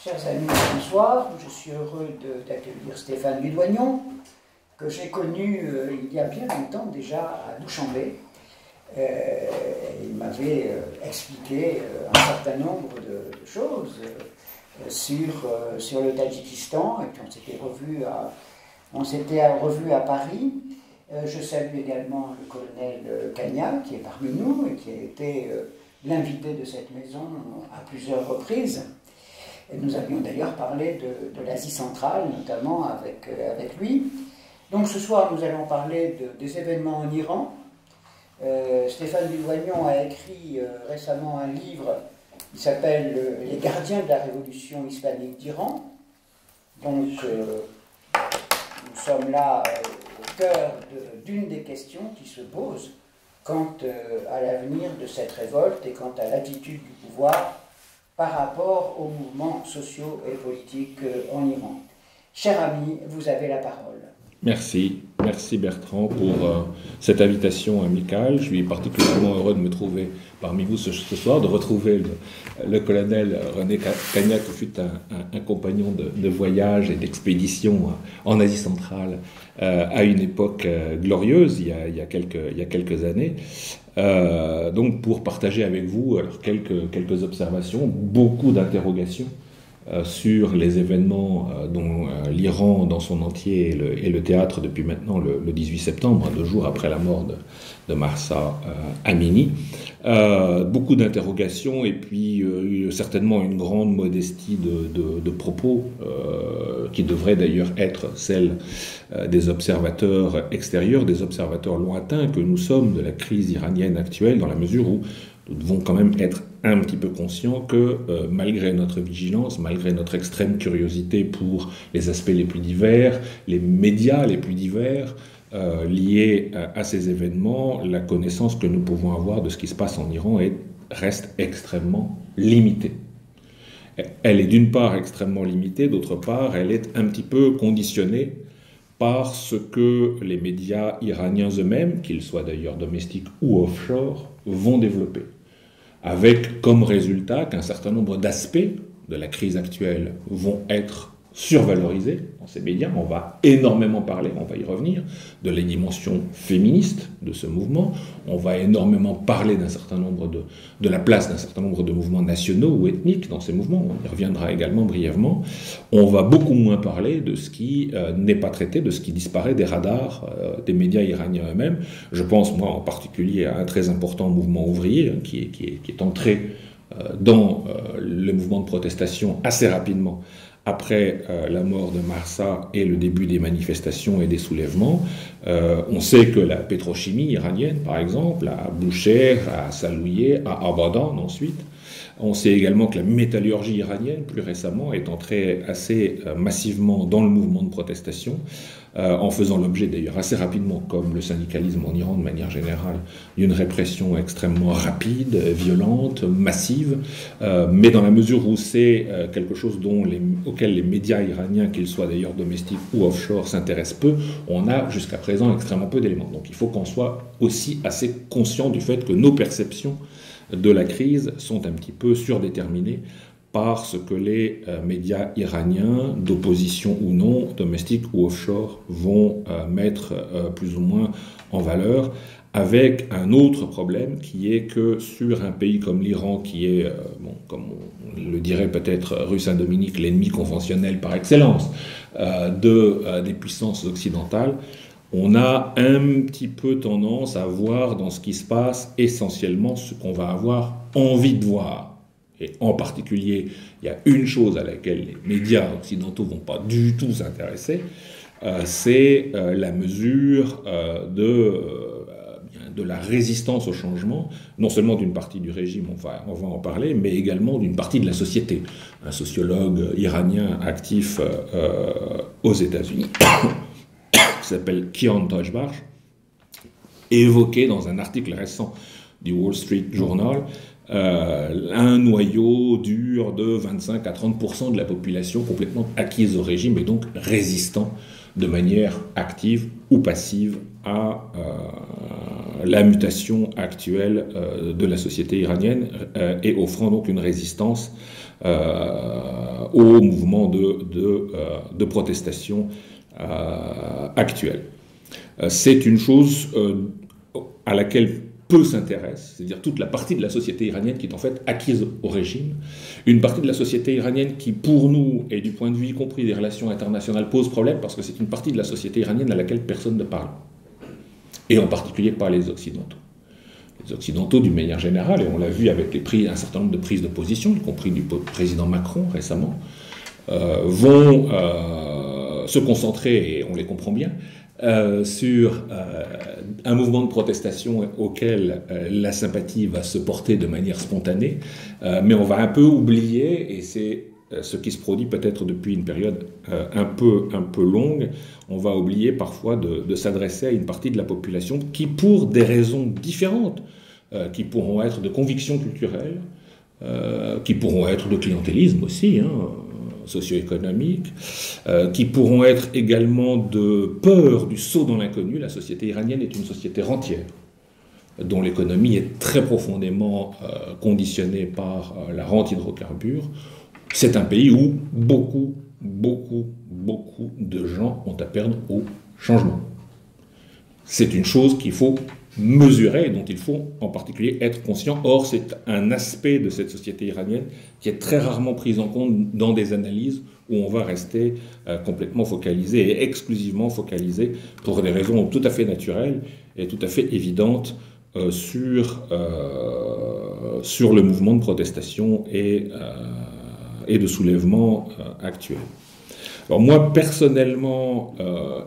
Chers amis, bonsoir. Je suis heureux d'accueillir Stéphane Ludoignon, que j'ai connu il y a bien longtemps déjà à Douchambé. Il m'avait expliqué un certain nombre de choses sur le Tadjikistan, et puis on s'était revu à Paris. Je salue également le colonel Kania, qui est parmi nous et qui a été l'invité de cette maison à plusieurs reprises. Et nous avions d'ailleurs parlé de l'Asie centrale, notamment avec lui. Donc ce soir, nous allons parler des événements en Iran. Stéphane Ludoignon a écrit récemment un livre qui s'appelle « Les gardiens de la révolution islamique d'Iran ». Donc nous sommes là au cœur d'une des questions qui se posent quant à l'avenir de cette révolte et quant à l'attitude du pouvoir par rapport aux mouvements sociaux et politiques en Iran. Cher ami, vous avez la parole. Merci Bertrand pour cette invitation amicale. Je suis particulièrement heureux de me trouver parmi vous ce soir, de retrouver le colonel René Kania, qui fut un compagnon de voyage et d'expédition en Asie centrale à une époque glorieuse, il y a quelques années. Donc pour partager avec vous alors quelques observations, beaucoup d'interrogations sur les événements dont l'Iran dans son entier est le théâtre depuis maintenant le 18 septembre, 2 jours après la mort de Mahsa Amini. Beaucoup d'interrogations et puis certainement une grande modestie de propos qui devrait d'ailleurs être celle des observateurs extérieurs, des observateurs lointains que nous sommes de la crise iranienne actuelle, dans la mesure où nous devons quand même être un petit peu conscients que malgré notre vigilance, malgré notre extrême curiosité pour les aspects les plus divers, les médias les plus divers liés à ces événements, la connaissance que nous pouvons avoir de ce qui se passe en Iran reste extrêmement limitée. Elle est d'une part extrêmement limitée, d'autre part elle est un petit peu conditionnée par ce que les médias iraniens eux-mêmes, qu'ils soient d'ailleurs domestiques ou offshore, vont développer, avec comme résultat qu'un certain nombre d'aspects de la crise actuelle vont être survalorisés dans ces médias. On va énormément parler, on va y revenir, de la dimension féministe de ce mouvement. On va énormément parler de la place d'un certain nombre de mouvements nationaux ou ethniques dans ces mouvements. On y reviendra également brièvement. On va beaucoup moins parler de ce qui n'est pas traité, de ce qui disparaît des radars des médias iraniens eux-mêmes. Je pense, moi, en particulier à un très important mouvement ouvrier qui est entré dans le mouvement de protestation assez rapidement après la mort de Mahsa et le début des manifestations et des soulèvements. On sait que la pétrochimie iranienne, par exemple, à Boucher, à Salouye, à Abadan ensuite, on sait également que la métallurgie iranienne, plus récemment, est entrée assez massivement dans le mouvement de protestation, en faisant l'objet d'ailleurs assez rapidement, comme le syndicalisme en Iran de manière générale, d'une répression extrêmement rapide, violente, massive, mais dans la mesure où c'est quelque chose auquel les médias iraniens, qu'ils soient d'ailleurs domestiques ou offshore, s'intéressent peu, on a jusqu'à présent extrêmement peu d'éléments. Donc il faut qu'on soit aussi assez conscient du fait que nos perceptions de la crise sont un petit peu surdéterminées par ce que les médias iraniens, d'opposition ou non, domestiques ou offshore, vont mettre plus ou moins en valeur, avec un autre problème qui est que sur un pays comme l'Iran, qui est, comme on le dirait peut-être rue Saint-Dominique, l'ennemi conventionnel par excellence des puissances occidentales, on a un petit peu tendance à voir dans ce qui se passe essentiellement ce qu'on va avoir envie de voir. Et en particulier, il y a une chose à laquelle les médias occidentaux ne vont pas du tout s'intéresser, c'est la mesure de la résistance au changement, non seulement d'une partie du régime, on va en parler, mais également d'une partie de la société. Un sociologue iranien actif aux États-Unis, qui s'appelle Kian Tojbarj, évoqué dans un article récent du Wall Street Journal un noyau dur de 25 à 30% de la population complètement acquise au régime et donc résistant de manière active ou passive à la mutation actuelle de la société iranienne et offrant donc une résistance au mouvement de protestation actuel. C'est une chose à laquelle peu s'intéressent, c'est-à-dire toute la partie de la société iranienne qui est en fait acquise au régime, une partie de la société iranienne qui, pour nous, et du point de vue y compris des relations internationales, pose problème parce que c'est une partie de la société iranienne à laquelle personne ne parle, et en particulier pas les Occidentaux. Les Occidentaux, d'une manière générale, et on l'a vu avec un certain nombre de prises de position, y compris du président Macron récemment, vont se concentrer, et on les comprend bien, sur un mouvement de protestation auquel la sympathie va se porter de manière spontanée, mais on va un peu oublier, et c'est ce qui se produit peut-être depuis une période un peu longue, on va oublier parfois de s'adresser à une partie de la population qui, pour des raisons différentes, qui pourront être de conviction culturelle, qui pourront être de clientélisme aussi, socio-économique, qui pourront être également de peur du saut dans l'inconnu. La société iranienne est une société rentière, dont l'économie est très profondément conditionnée par la rente hydrocarbures. C'est un pays où beaucoup de gens ont à perdre au changement. C'est une chose qu'il faut mesurer et dont il faut en particulier être conscient. Or, c'est un aspect de cette société iranienne qui est très rarement pris en compte dans des analyses où on va rester complètement focalisé et exclusivement focalisé pour des raisons tout à fait naturelles et tout à fait évidentes sur le mouvement de protestation et de soulèvement actuel. Alors moi, personnellement,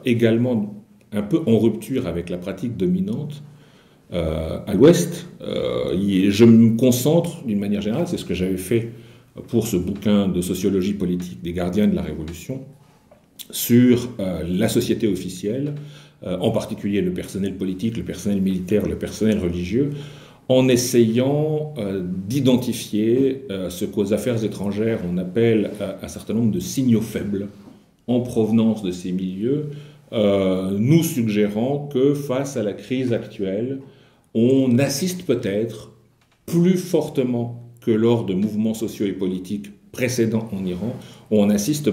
également un peu en rupture avec la pratique dominante à l'Ouest, je me concentre d'une manière générale, c'est ce que j'avais fait pour ce bouquin de sociologie politique des gardiens de la Révolution, sur la société officielle, en particulier le personnel politique, le personnel militaire, le personnel religieux, en essayant d'identifier ce qu'aux affaires étrangères on appelle un certain nombre de signaux faibles en provenance de ces milieux, nous suggérant que face à la crise actuelle, on assiste peut-être plus fortement que lors de mouvements sociaux et politiques précédents en Iran, on assiste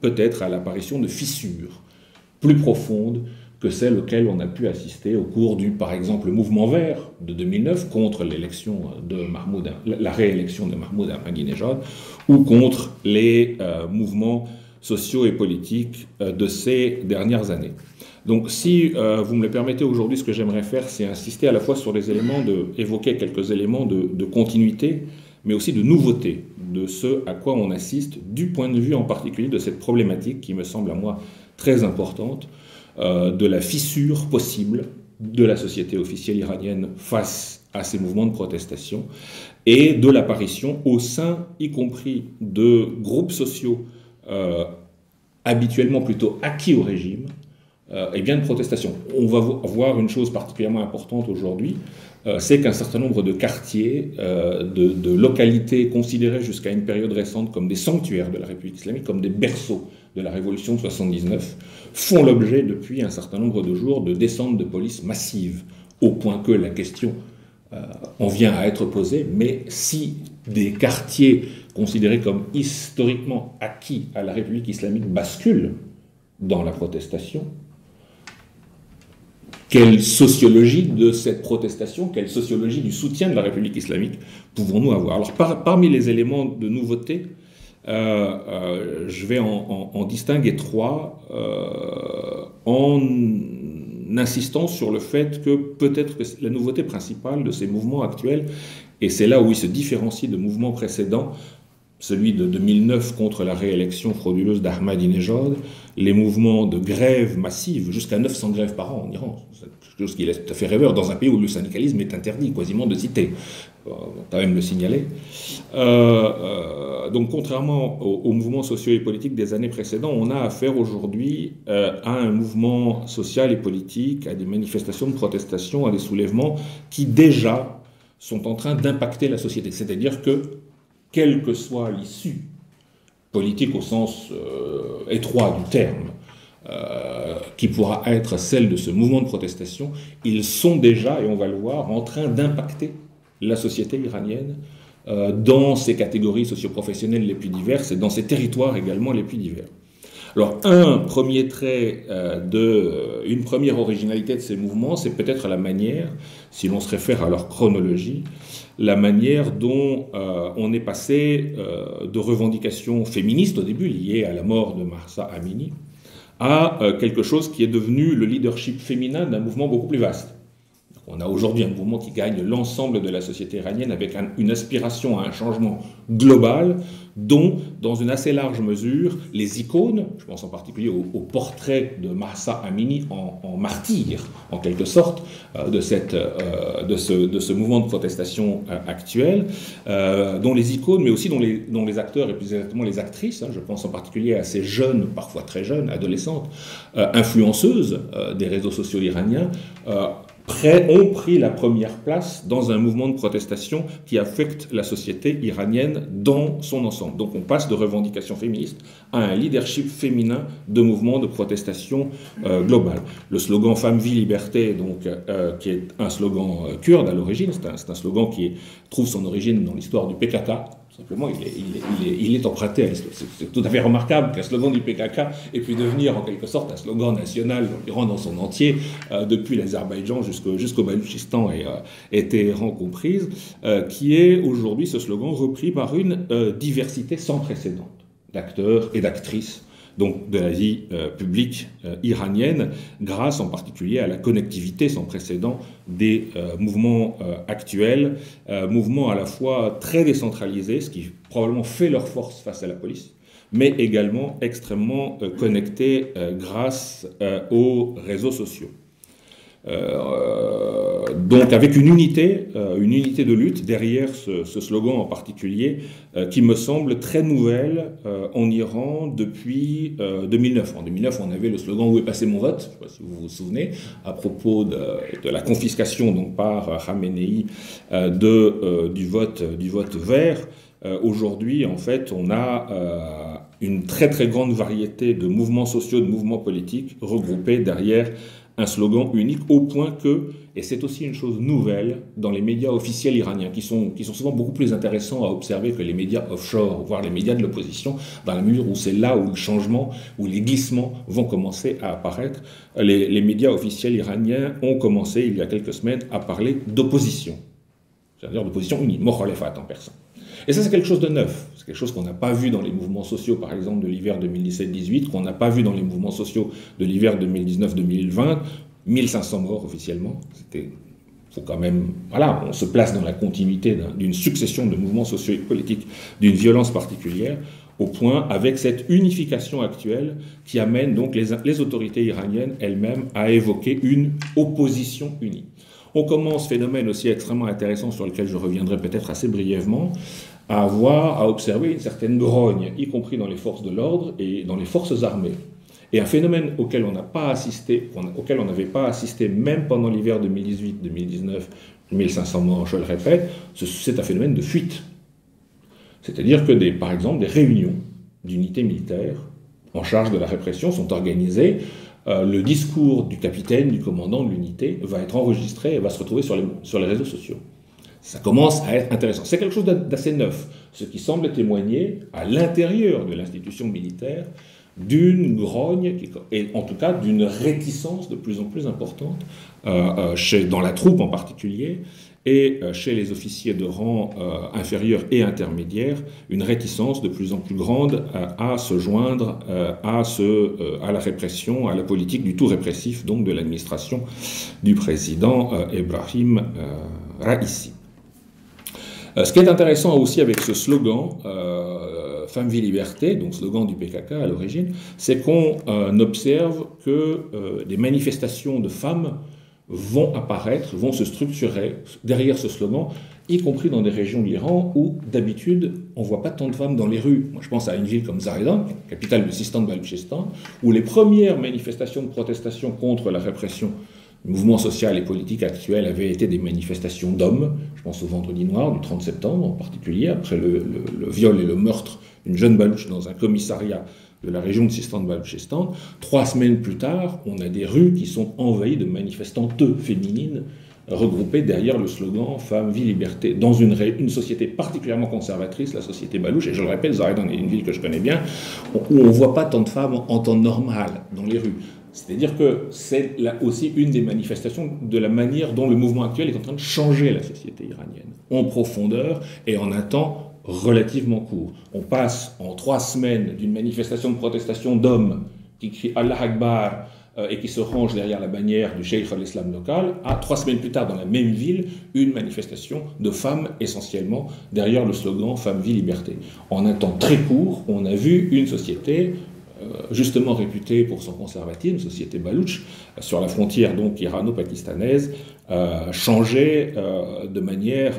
peut-être à l'apparition de fissures plus profondes que celles auxquelles on a pu assister au cours du, par exemple, mouvement vert de 2009 contre l'élection de la réélection de Mahmoud Ahmadinejad, ou contre les mouvements sociaux et politiques de ces dernières années. Donc si vous me le permettez aujourd'hui, ce que j'aimerais faire, c'est insister à la fois sur les éléments, évoquer quelques éléments de continuité, mais aussi de nouveauté, de ce à quoi on assiste, du point de vue en particulier de cette problématique qui me semble à moi très importante, de la fissure possible de la société officielle iranienne face à ces mouvements de protestation, et de l'apparition au sein, y compris de groupes sociaux habituellement plutôt acquis au régime, et bien de protestation. On va voir une chose particulièrement importante aujourd'hui, c'est qu'un certain nombre de quartiers, de localités considérées jusqu'à une période récente comme des sanctuaires de la République islamique, comme des berceaux de la révolution de 79, font l'objet depuis un certain nombre de jours de descentes de police massives, au point que la question en vient à être posée, mais si des quartiers considérés comme historiquement acquis à la République islamique basculent dans la protestation, quelle sociologie de cette protestation, quelle sociologie du soutien de la République islamique pouvons-nous avoir? Alors parmi les éléments de nouveauté, je vais en distinguer trois en insistant sur le fait que peut-être que la nouveauté principale de ces mouvements actuels, et c'est là où ils se différencient de mouvements précédents, celui de 2009 contre la réélection frauduleuse d'Ahmadinejad, les mouvements de grève massive, jusqu'à 900 grèves par an en Iran, c'est quelque chose qui laisse tout à fait rêveur dans un pays où le syndicalisme est interdit quasiment de citer, on va quand même le signaler. Donc contrairement aux mouvements sociaux et politiques des années précédentes, on a affaire aujourd'hui à un mouvement social et politique, à des manifestations de protestation, à des soulèvements qui déjà sont en train d'impacter la société. C'est-à-dire que quelle que soit l'issue politique au sens étroit du terme, qui pourra être celle de ce mouvement de protestation, ils sont déjà, et on va le voir, en train d'impacter la société iranienne dans ces catégories socioprofessionnelles les plus diverses et dans ces territoires également les plus divers. Alors, un premier trait, une première originalité de ces mouvements, c'est peut-être la manière, si l'on se réfère à leur chronologie, la manière dont on est passé de revendications féministes au début, liées à la mort de Mahsa Amini, à quelque chose qui est devenu le leadership féminin d'un mouvement beaucoup plus vaste. On a aujourd'hui un mouvement qui gagne l'ensemble de la société iranienne avec une aspiration à un changement global dont, dans une assez large mesure, les icônes, je pense en particulier au portrait de Mahsa Amini en martyr, en quelque sorte, de ce mouvement de protestation actuel, dont les icônes, mais aussi dont les acteurs, et plus exactement les actrices, je pense en particulier à ces jeunes, parfois très jeunes, adolescentes, influenceuses des réseaux sociaux iraniens, ont pris la première place dans un mouvement de protestation qui affecte la société iranienne dans son ensemble. Donc on passe de revendications féministes à un leadership féminin de mouvement de protestation global. Le slogan « Femme, vie, liberté », donc, qui est un slogan kurde à l'origine, c'est un slogan qui trouve son origine dans l'histoire du PKK. Simplement, il est emprunté. C'est tout à fait remarquable qu'un slogan du PKK ait pu devenir en quelque sorte un slogan national dans son entier, depuis l'Azerbaïdjan jusqu'au Balochistan et Téhéran comprises, qui est aujourd'hui ce slogan repris par une diversité sans précédent d'acteurs et d'actrices, donc de la vie publique iranienne, grâce en particulier à la connectivité sans précédent des mouvements actuels, mouvements à la fois très décentralisés, ce qui probablement fait leur force face à la police, mais également extrêmement connectés grâce aux réseaux sociaux. Donc avec une unité de lutte derrière ce slogan en particulier, qui me semble très nouvelle en Iran depuis 2009. En 2009, on avait le slogan « Où est passé mon vote ?», je ne sais pas si vous vous souvenez, à propos de la confiscation donc, par Khamenei du vote vert. Aujourd'hui, en fait, on a une très très grande variété de mouvements sociaux, de mouvements politiques regroupés derrière un slogan unique, au point que, et c'est aussi une chose nouvelle dans les médias officiels iraniens, qui sont souvent beaucoup plus intéressants à observer que les médias offshore, voire les médias de l'opposition, dans la mesure où c'est là où le changement, où les glissements vont commencer à apparaître. Les médias officiels iraniens ont commencé, il y a quelques semaines, à parler d'opposition, c'est-à-dire d'opposition unie, mokhalefat en persan. Et ça, c'est quelque chose de neuf. C'est quelque chose qu'on n'a pas vu dans les mouvements sociaux, par exemple, de l'hiver 2017-18, qu'on n'a pas vu dans les mouvements sociaux de l'hiver 2019-2020. 1500 morts officiellement. Faut quand même, voilà, on se place dans la continuité d'une succession de mouvements sociaux et politiques d'une violence particulière, au point avec cette unification actuelle qui amène donc les autorités iraniennes elles-mêmes à évoquer une opposition unie. On commence, phénomène aussi extrêmement intéressant sur lequel je reviendrai peut-être assez brièvement, à observer une certaine grogne, y compris dans les forces de l'ordre et dans les forces armées. Et un phénomène auquel on n'avait pas assisté même pendant l'hiver 2018-2019, 1500 morts, je le répète, c'est un phénomène de fuite. C'est-à-dire que, par exemple, des réunions d'unités militaires en charge de la répression sont organisées. Le discours du capitaine, du commandant de l'unité va être enregistré et va se retrouver sur les réseaux sociaux. Ça commence à être intéressant. C'est quelque chose d'assez neuf, ce qui semble témoigner à l'intérieur de l'institution militaire d'une grogne, et en tout cas d'une réticence de plus en plus importante, dans la troupe en particulier, et chez les officiers de rang inférieur et intermédiaire, une réticence de plus en plus grande à se joindre à la répression, à la politique du tout répressif donc de l'administration du président Ebrahim Raïssi. Ce qui est intéressant aussi avec ce slogan Femme, vie, liberté, donc slogan du PKK à l'origine, c'est qu'on observe que des manifestations de femmes vont apparaître, vont se structurer derrière ce slogan, y compris dans des régions de l'Iran où, d'habitude, on ne voit pas tant de femmes dans les rues. Moi, je pense à une ville comme Zahedan, capitale du Sistan-Baloutchistan, où les premières manifestations de protestation contre la répression du mouvement social et politique actuel avaient été des manifestations d'hommes. Je pense au Vendredi Noir du 30 septembre en particulier, après le viol et le meurtre d'une jeune Balouche dans un commissariat de la région de Sistan-Baloutchistan. 3 semaines plus tard, on a des rues qui sont envahies de manifestantes féminines regroupés derrière le slogan « Femmes, vie, liberté » dans une société particulièrement conservatrice, la société balouche. Et je le répète, Zahedan est une ville que je connais bien, où on ne voit pas tant de femmes en temps normal dans les rues. C'est-à-dire que c'est là aussi une des manifestations de la manière dont le mouvement actuel est en train de changer la société iranienne, en profondeur et en un temps relativement court. On passe en 3 semaines d'une manifestation de protestation d'hommes qui crient « Allah Akbar » et qui se rangent derrière la bannière du Cheikh al-Islam local, à 3 semaines plus tard, dans la même ville, une manifestation de femmes essentiellement derrière le slogan « Femmes, vie, liberté ». En un temps très court, on a vu une société justement réputée pour son conservatisme, société balouche, sur la frontière donc irano-pakistanaise, changer de manière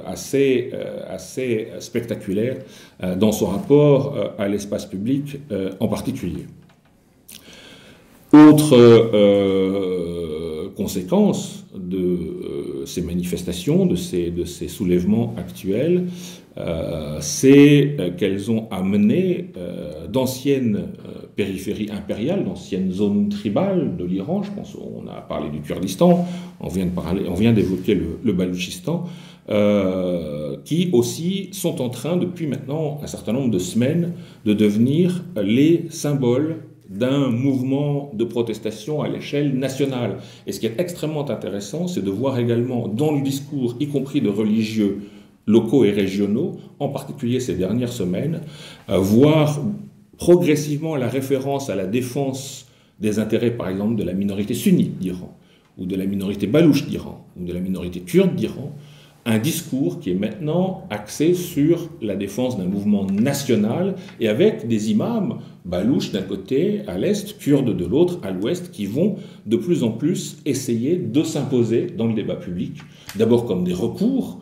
assez spectaculaire dans son rapport à l'espace public en particulier. Autre conséquence de ces manifestations, de ces soulèvements actuels, c'est qu'elles ont amené d'anciennes périphéries impériales, d'anciennes zones tribales de l'Iran. Je pense on a parlé du Kurdistan, on vient d'évoquer le Baloutchistan, qui aussi sont en train, depuis maintenant un certain nombre de semaines, de devenir les symboles d'un mouvement de protestation à l'échelle nationale. Et ce qui est extrêmement intéressant, c'est de voir également dans le discours, y compris de religieux locaux et régionaux, en particulier ces dernières semaines, voir progressivement la référence à la défense des intérêts, par exemple, de la minorité sunnite d'Iran, ou de la minorité balouche d'Iran, ou de la minorité kurde d'Iran, un discours qui est maintenant axé sur la défense d'un mouvement national et avec des imams balouches d'un côté, à l'est, kurdes de l'autre, à l'ouest, qui vont de plus en plus essayer de s'imposer dans le débat public, d'abord comme des recours,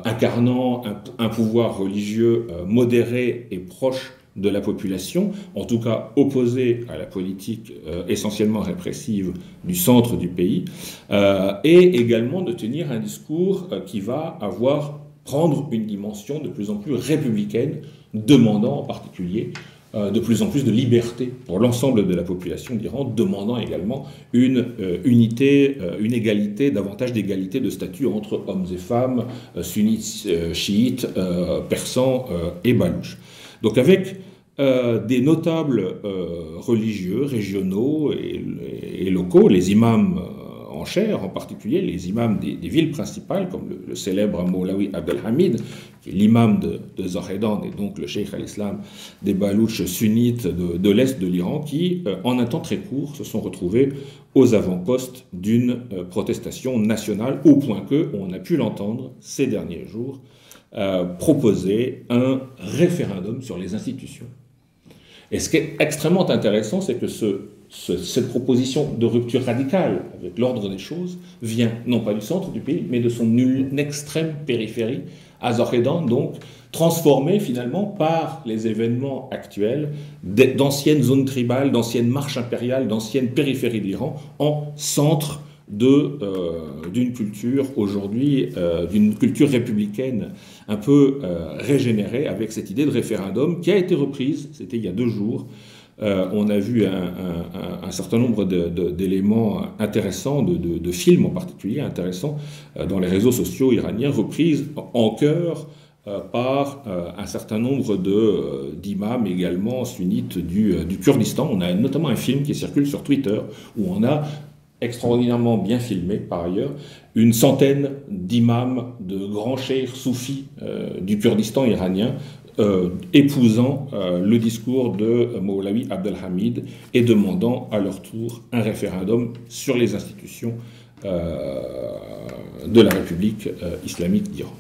incarnant un pouvoir religieux modéré et proche de la population, en tout cas opposé à la politique essentiellement répressive du centre du pays, et également de tenir un discours qui va prendre une dimension de plus en plus républicaine, demandant en particulier de plus en plus de liberté pour l'ensemble de la population d'Iran, demandant également une unité, une égalité, davantage d'égalité de statut entre hommes et femmes, sunnites, chiites, persans et balouches. Donc avec des notables religieux, régionaux et locaux, les imams en chair, en particulier les imams des villes principales, comme le célèbre Moulawi Abdelhamid, qui est l'imam de Zahedan et donc le cheikh al-Islam des Balouches sunnites de l'Est de l'Iran, qui, en un temps très court, se sont retrouvés aux avant-postes d'une protestation nationale, au point qu'on a pu l'entendre ces derniers jours, proposer un référendum sur les institutions. Et ce qui est extrêmement intéressant, c'est que cette proposition de rupture radicale avec l'ordre des choses vient non pas du centre du pays, mais de son extrême périphérie, à Zahedan, donc transformée finalement par les événements actuels d'anciennes zones tribales, d'anciennes marches impériales, d'anciennes périphéries de l'Iran en centre d'une culture aujourd'hui, d'une culture républicaine un peu régénérée, avec cette idée de référendum qui a été reprise, c'était il y a 2 jours. On a vu un certain nombre d'éléments intéressants, de films en particulier intéressants, dans les réseaux sociaux iraniens, reprises en chœur par un certain nombre d'imams également sunnites du Kurdistan. On a notamment un film qui circule sur Twitter où on a extraordinairement bien filmé, par ailleurs, une centaine d'imams, de grands cheikhs soufis du Kurdistan iranien, épousant le discours de Moulawi Abdelhamid et demandant à leur tour un référendum sur les institutions de la République islamique d'Iran.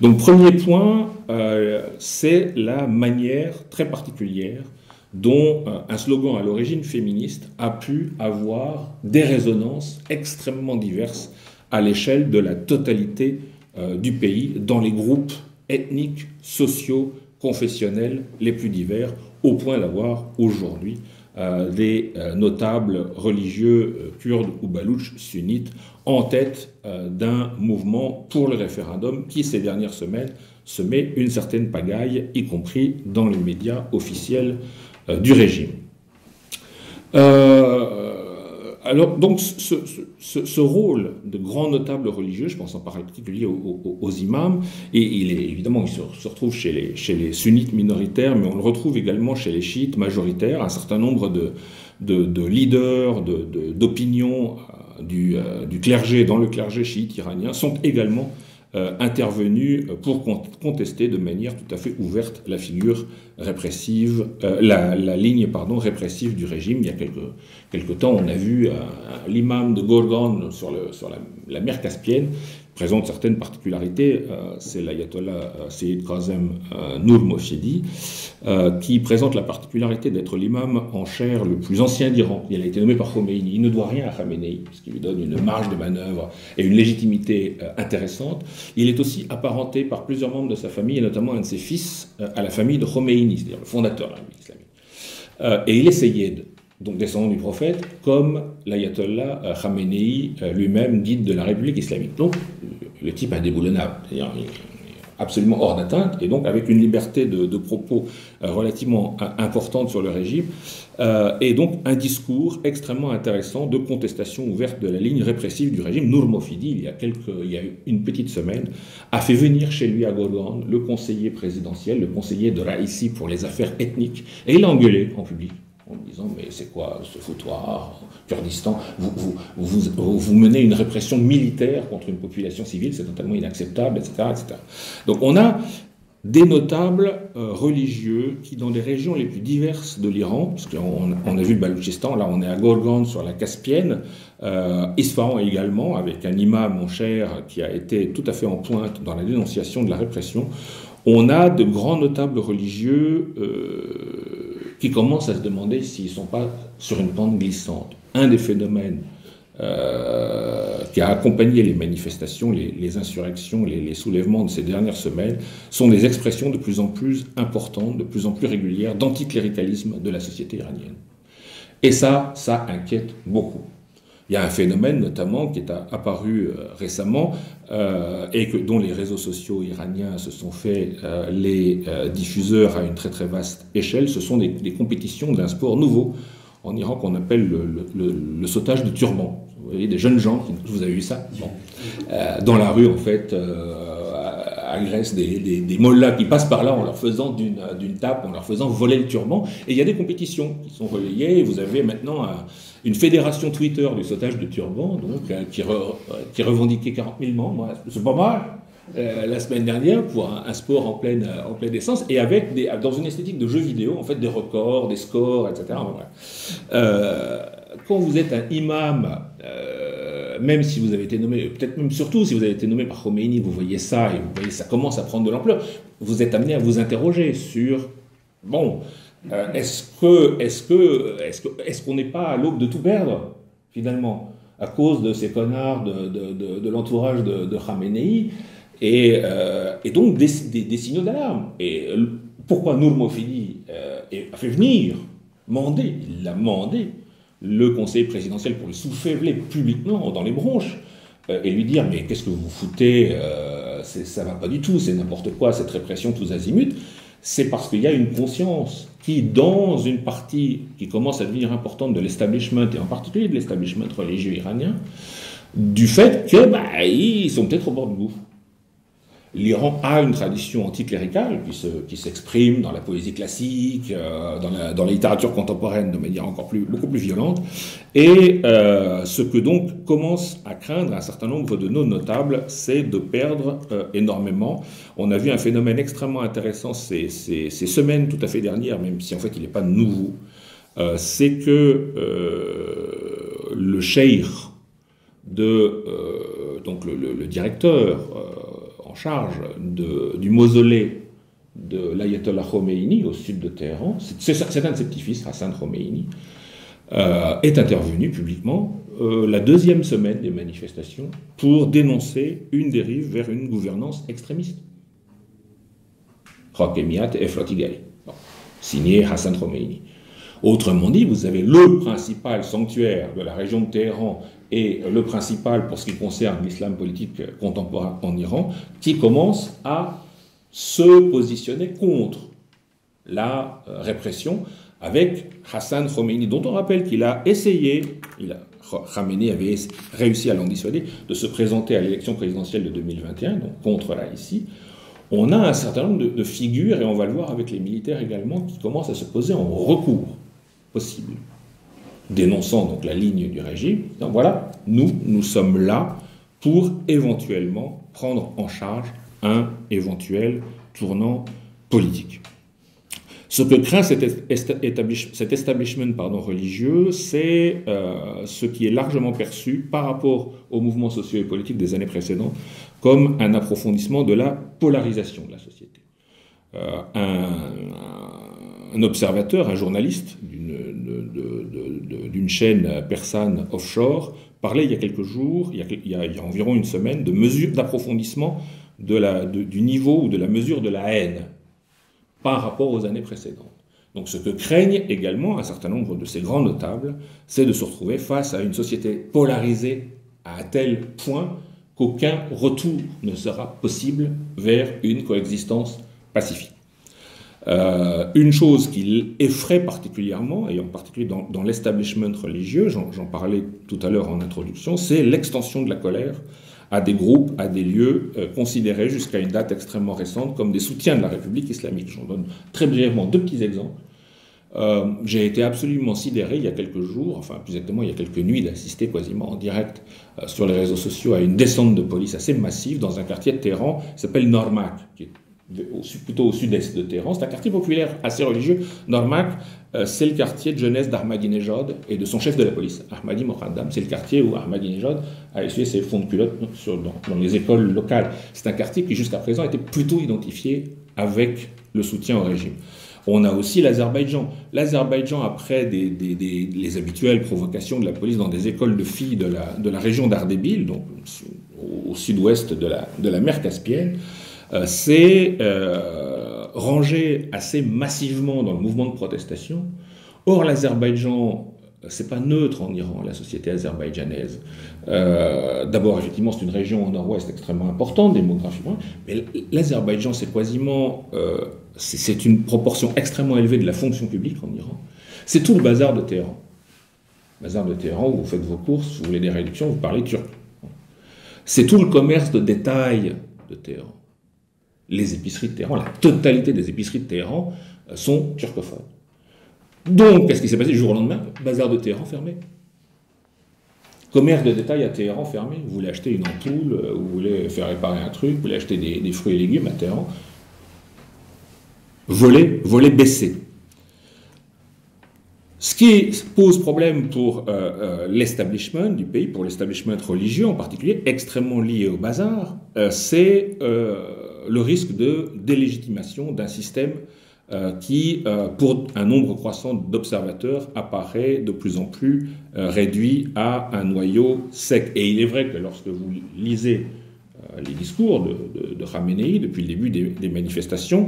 Donc, premier point, c'est la manière très particulière dont un slogan à l'origine féministe a pu avoir des résonances extrêmement diverses à l'échelle de la totalité du pays, dans les groupes ethniques, sociaux, confessionnels les plus divers, au point d'avoir aujourd'hui des notables religieux kurdes ou balouches sunnites en tête d'un mouvement pour le référendum qui, ces dernières semaines, se met une certaine pagaille, y compris dans les médias officiels du régime. Alors, donc, ce rôle de grand notable religieux, je pense en particulier aux imams, et évidemment, il se retrouve chez les sunnites minoritaires, mais on le retrouve également chez les chiites majoritaires, un certain nombre de leaders, d'opinions du clergé, dans le clergé chiite iranien, sont également intervenus pour contester de manière tout à fait ouverte la figure répressive, la ligne répressive du régime. Il y a quelque temps, on a vu l'imam de Gorgan sur la mer Caspienne présente certaines particularités. C'est l'ayatollah Seyyid Kazem Nourmofidi qui présente la particularité d'être l'imam en chair le plus ancien d'Iran. Il a été nommé par Khomeini. Il ne doit rien à Khamenei, ce qui lui donne une marge de manœuvre et une légitimité intéressante. Il est aussi apparenté par plusieurs membres de sa famille, et notamment un de ses fils, à la famille de Khomeini, c'est-à-dire le fondateur de la République islamique. Et il est Seyyed, donc descendant du prophète, comme l'ayatollah Khamenei lui-même, guide de la République islamique. Donc, le type indéboulonnable, c'est-à-dire absolument hors d'atteinte, et donc avec une liberté de propos relativement importante sur le régime, et donc un discours extrêmement intéressant de contestation ouverte de la ligne répressive du régime. Nourmofidi, il y a une petite semaine, a fait venir chez lui à Gorgan le conseiller présidentiel, le conseiller de Raisi pour les affaires ethniques, et il a engueulé en public, en disant « mais c'est quoi ce foutoir, Kurdistan, vous menez une répression militaire contre une population civile, c'est totalement inacceptable, etc. etc. » Donc on a des notables religieux qui, dans les régions les plus diverses de l'Iran, parce qu'on a vu le Baloutchistan, là on est à Gorgan sur la Caspienne, Isfahan également, avec un imam en chair qui a été tout à fait en pointe dans la dénonciation de la répression, on a de grands notables religieux qui commencent à se demander s'ils ne sont pas sur une pente glissante. Un des phénomènes qui a accompagné les manifestations, les insurrections, les soulèvements de ces dernières semaines, sont des expressions de plus en plus importantes, de plus en plus régulières d'anticléricalisme de la société iranienne. Et ça inquiète beaucoup. Il y a un phénomène notamment qui est apparu récemment et dont les réseaux sociaux iraniens se sont fait les diffuseurs à une très très vaste échelle. Ce sont des compétitions d'un sport nouveau en Iran qu'on appelle le sautage de turban. Vous voyez, des jeunes gens, vous avez vu ça bon. Dans la rue en fait, agressent des mollahs qui passent par là en leur faisant d'une tape, en leur faisant voler le turban. Et il y a des compétitions qui sont relayées. Et vous avez maintenant une fédération Twitter du sautage de turban, donc, qui revendiquait 40 000 membres. C'est pas mal. La semaine dernière, pour un sport en pleine essence, et avec dans une esthétique de jeu vidéo, en fait, des records, des scores, etc. Quand vous êtes un imam, même si vous avez été nommé, peut-être même surtout si vous avez été nommé par Khomeini, vous voyez ça, et vous voyez ça commence à prendre de l'ampleur, vous êtes amené à vous interroger sur, bon, est-ce qu'on n'est pas à l'aube de tout perdre, finalement, à cause de ces connards de l'entourage de Khamenei, et donc des signaux d'alarme. Et pourquoi Nourmofidi a fait venir, il l'a mandé, le conseiller présidentiel pour le souffler publiquement dans les bronches et lui dire mais qu'est-ce que vous foutez, ça va pas du tout, c'est n'importe quoi cette répression tous azimuts. C'est parce qu'il y a une conscience qui, dans une partie qui commence à devenir importante de l'establishment, et en particulier de l'establishment religieux iranien, du fait que ils sont peut-être au bord du gouffre. L'Iran a une tradition anticléricale qui s'exprime dans la poésie classique, dans la littérature contemporaine de manière beaucoup plus violente, et ce que donc commence à craindre un certain nombre de nos notables, c'est de perdre énormément. On a vu un phénomène extrêmement intéressant ces semaines tout à fait dernières, même si en fait il n'est pas nouveau, c'est que le cheikh donc le directeur en charge du mausolée de l'ayatollah Khomeini au sud de Téhéran, c'est un de ses petits-fils, Hassan Khomeini, est intervenu publiquement la deuxième semaine des manifestations pour dénoncer une dérive vers une gouvernance extrémiste. Hakemiyat et Efratigali, signé Hassan Khomeini. Autrement dit, vous avez le principal sanctuaire de la région de Téhéran et le principal pour ce qui concerne l'islam politique contemporain en Iran, qui commence à se positionner contre la répression avec Hassan Khomeini, dont on rappelle qu'il a essayé, Khamenei avait réussi à l'en dissuader de se présenter à l'élection présidentielle de 2021, donc contre la Russie. On a un certain nombre de figures, et on va le voir avec les militaires également, qui commencent à se poser en recours possible, dénonçant donc la ligne du régime. Donc voilà, nous sommes là pour éventuellement prendre en charge un éventuel tournant politique. Ce que craint cet establishment religieux, c'est ce qui est largement perçu par rapport aux mouvements sociaux et politiques des années précédentes comme un approfondissement de la polarisation de la société. Un observateur, un journaliste d'une chaîne persane offshore parlait il y a quelques jours, il y a environ une semaine, de mesures d'approfondissement du niveau ou de la mesure de la haine par rapport aux années précédentes. Donc ce que craignent également un certain nombre de ces grands notables, c'est de se retrouver face à une société polarisée à un tel point qu'aucun retour ne sera possible vers une coexistence pacifique. Une chose qui effraie particulièrement, et en particulier dans l'establishment religieux, j'en parlais tout à l'heure en introduction, c'est l'extension de la colère à des groupes, à des lieux considérés jusqu'à une date extrêmement récente comme des soutiens de la République islamique. J'en donne très brièvement deux petits exemples. J'ai été absolument sidéré il y a quelques jours, enfin plus exactement il y a quelques nuits, d'assister quasiment en direct sur les réseaux sociaux à une descente de police assez massive dans un quartier de Téhéran qui s'appelle Normak, qui est plutôt au sud-est de Téhéran. C'est un quartier populaire assez religieux. Normak, c'est le quartier de jeunesse d'Ahmadinejad et de son chef de la police, Ahmadi Mohaddam. C'est le quartier où Ahmadinejad a essuyé ses fonds de culotte dans les écoles locales. C'est un quartier qui jusqu'à présent était plutôt identifié avec le soutien au régime. On a aussi l'Azerbaïdjan. L'Azerbaïdjan, après les habituelles provocations de la police dans des écoles de filles de la région d'Ardébil, donc au sud-ouest de la mer Caspienne, s'est rangé assez massivement dans le mouvement de protestation. Or, l'Azerbaïdjan, c'est pas neutre en Iran, la société azerbaïdjanaise. D'abord, effectivement, c'est une région au nord-ouest extrêmement importante, démographiquement, mais l'Azerbaïdjan, c'est quasiment... c'est une proportion extrêmement élevée de la fonction publique en Iran. C'est tout le bazar de Téhéran. Le bazar de Téhéran, où vous faites vos courses, vous voulez des réductions, vous parlez turc. C'est tout le commerce de détail de Téhéran. Les épiceries de Téhéran, la totalité des épiceries de Téhéran sont turcophones. Donc, qu'est-ce qui s'est passé du jour au lendemain? Bazar de Téhéran fermé. Commerce de détail à Téhéran fermé. Vous voulez acheter une ampoule, vous voulez faire réparer un truc, vous voulez acheter des fruits et légumes à Téhéran. Volet baissé. Ce qui pose problème pour l'establishment du pays, pour l'establishment religieux en particulier, extrêmement lié au bazar, c'est le risque de délégitimation d'un système qui, pour un nombre croissant d'observateurs, apparaît de plus en plus réduit à un noyau sec. Et il est vrai que lorsque vous lisez les discours de Khamenei depuis le début des manifestations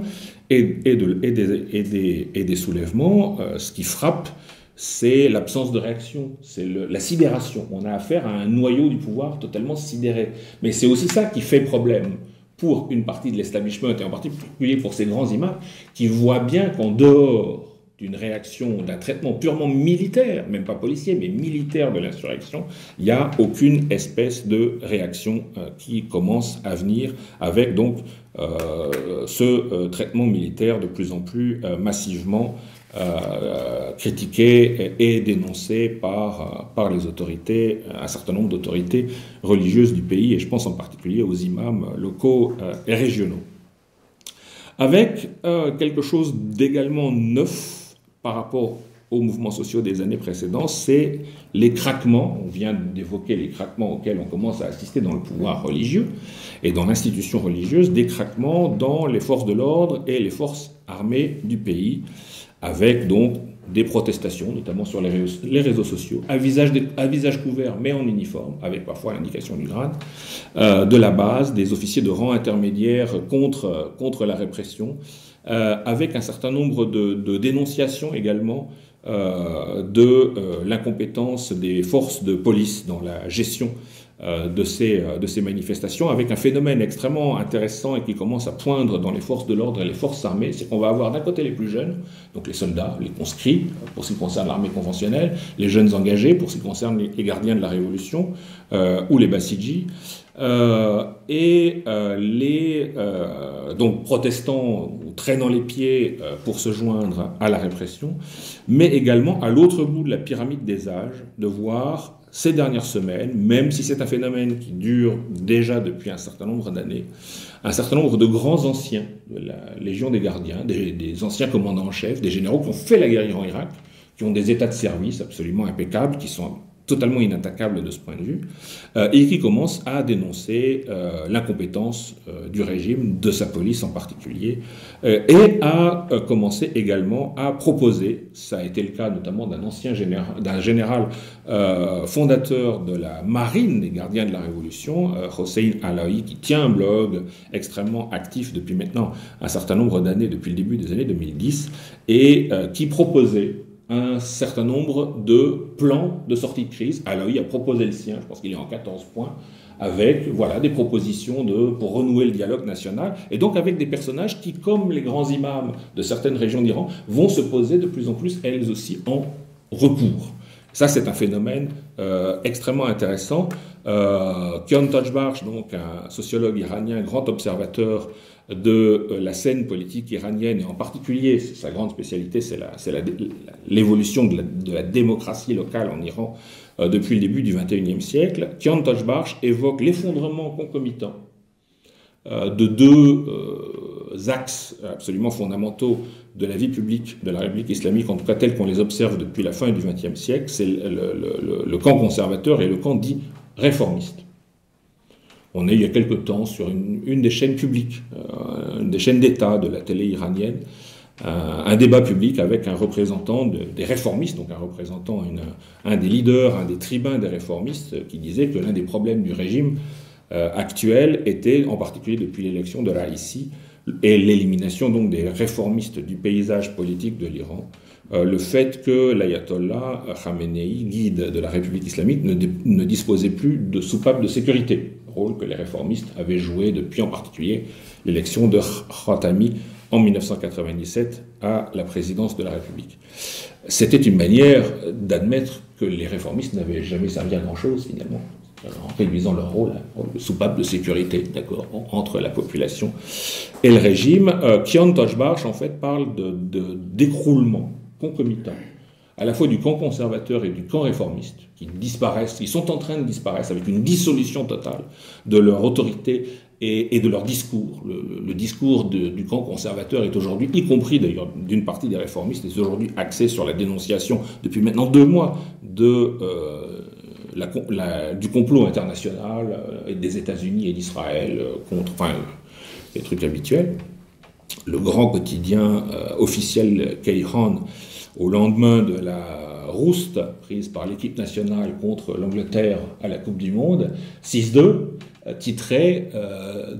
et des soulèvements, ce qui frappe, c'est l'absence de réaction, c'est la sidération. On a affaire à un noyau du pouvoir totalement sidéré. Mais c'est aussi ça qui fait problème pour une partie de l'establishment, et en particulier pour ces grands imams, qui voient bien qu'en dehors d'une réaction, d'un traitement purement militaire, même pas policier, mais militaire de l'insurrection, il n'y a aucune espèce de réaction qui commence à venir avec donc ce traitement militaire de plus en plus massivement critiqué et dénoncé par les autorités, un certain nombre d'autorités religieuses du pays, et je pense en particulier aux imams locaux et régionaux. Avec quelque chose d'également neuf par rapport aux mouvements sociaux des années précédentes, c'est les craquements. On vient d'évoquer les craquements auxquels on commence à assister dans le pouvoir religieux et dans l'institution religieuse, des craquements dans les forces de l'ordre et les forces armées du pays, avec donc des protestations, notamment sur les réseaux sociaux, à visage couvert mais en uniforme, avec parfois l'indication du grade, de la base, des officiers de rang intermédiaire contre la répression, avec un certain nombre de dénonciations également de l'incompétence des forces de police dans la gestion de ces manifestations, avec un phénomène extrêmement intéressant et qui commence à poindre dans les forces de l'ordre et les forces armées, c'est qu'on va avoir d'un côté les plus jeunes, donc les soldats, les conscrits, pour ce qui concerne l'armée conventionnelle, les jeunes engagés, pour ce qui concerne les gardiens de la Révolution, ou les Bassidji, donc protestants ou traînant les pieds pour se joindre à la répression, mais également à l'autre bout de la pyramide des âges, de voir ces dernières semaines, même si c'est un phénomène qui dure déjà depuis un certain nombre d'années, un certain nombre de grands anciens de la Légion des Gardiens, des anciens commandants en chef, des généraux qui ont fait la guerre en Irak, qui ont des états de service absolument impeccables, qui sont totalement inattaquables de ce point de vue, et qui commencent à dénoncer l'incompétence du régime, de sa police en particulier, et à commencer également à proposer, ça a été le cas notamment d'un général fondateur de la marine des gardiens de la Révolution, Hossein Alaoui, qui tient un blog extrêmement actif depuis maintenant un certain nombre d'années, depuis le début des années 2010, et qui proposait un certain nombre de plans de sortie de crise. Alaoui a proposé le sien, je pense qu'il est en 14 points, avec des propositions pour renouer le dialogue national, et donc avec des personnages qui, comme les grands imams de certaines régions d'Iran, vont se poser de plus en plus, elles aussi, en recours. Ça, c'est un phénomène extrêmement intéressant. Kian Tojbarch, donc un sociologue iranien, grand observateur de la scène politique iranienne, et en particulier, sa grande spécialité, c'est l'évolution de la démocratie locale en Iran depuis le début du XXIe siècle. Kian Tojbarch évoque l'effondrement concomitant de deux axes absolument fondamentaux de la vie publique de la République islamique, en tout cas tels qu'on les observe depuis la fin du XXe siècle, c'est le camp conservateur et le camp dit réformiste. On est il y a quelque temps sur une des chaînes publiques, une des chaînes d'État de la télé iranienne, un débat public avec un représentant des réformistes, donc un représentant, un des leaders, un des tribuns des réformistes, qui disait que l'un des problèmes du régime actuel était, en particulier depuis l'élection de Raïssi, et l'élimination donc des réformistes du paysage politique de l'Iran, le fait que l'ayatollah Khamenei, guide de la République islamique, ne disposait plus de soupapes de sécurité, rôle que les réformistes avaient joué depuis en particulier l'élection de Khatami en 1997 à la présidence de la République. C'était une manière d'admettre que les réformistes n'avaient jamais servi à grand-chose finalement, en réduisant leur rôle de soupape de sécurité, d'accord, entre la population et le régime. Kian Tojbarch, en fait, parle d'écroulement concomitant, à la fois du camp conservateur et du camp réformiste, qui disparaissent, qui sont en train de disparaître avec une dissolution totale de leur autorité et de leur discours. Le discours du camp conservateur est aujourd'hui, y compris d'ailleurs d'une partie des réformistes, est aujourd'hui axé sur la dénonciation, depuis maintenant 2 mois, du complot international des États-Unis et d'Israël contre, les trucs habituels. Le grand quotidien officiel Kayhan, au lendemain de la rouste prise par l'équipe nationale contre l'Angleterre à la Coupe du Monde, 6-2, titrait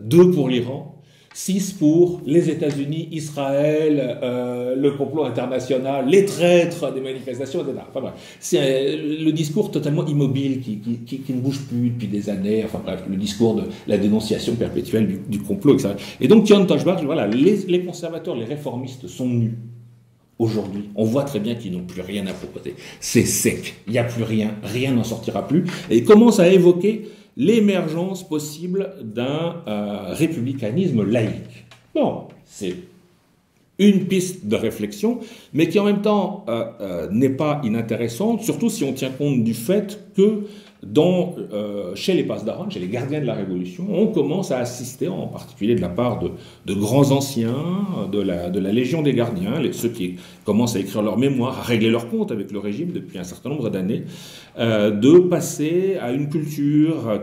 2 pour l'Iran, 6 pour les États-Unis, Israël, le complot international, les traîtres des manifestations, etc. Enfin bref, c'est le discours totalement immobile qui ne bouge plus depuis des années. Enfin bref, le discours de la dénonciation perpétuelle du complot, etc. Et donc Kian Tojbarch, les conservateurs, les réformistes sont nus. Aujourd'hui, on voit très bien qu'ils n'ont plus rien à proposer. C'est sec, il n'y a plus rien, rien n'en sortira plus. Et ils commencent à évoquer l'émergence possible d'un républicanisme laïque. Bon, c'est une piste de réflexion, mais qui en même temps n'est pas inintéressante, surtout si on tient compte du fait que chez les Pasdaran, chez les gardiens de la Révolution, on commence à assister, en particulier de la part de grands anciens, de la Légion des gardiens, ceux qui commencent à écrire leurs mémoires, à régler leurs comptes avec le régime depuis un certain nombre d'années, de passer à une culture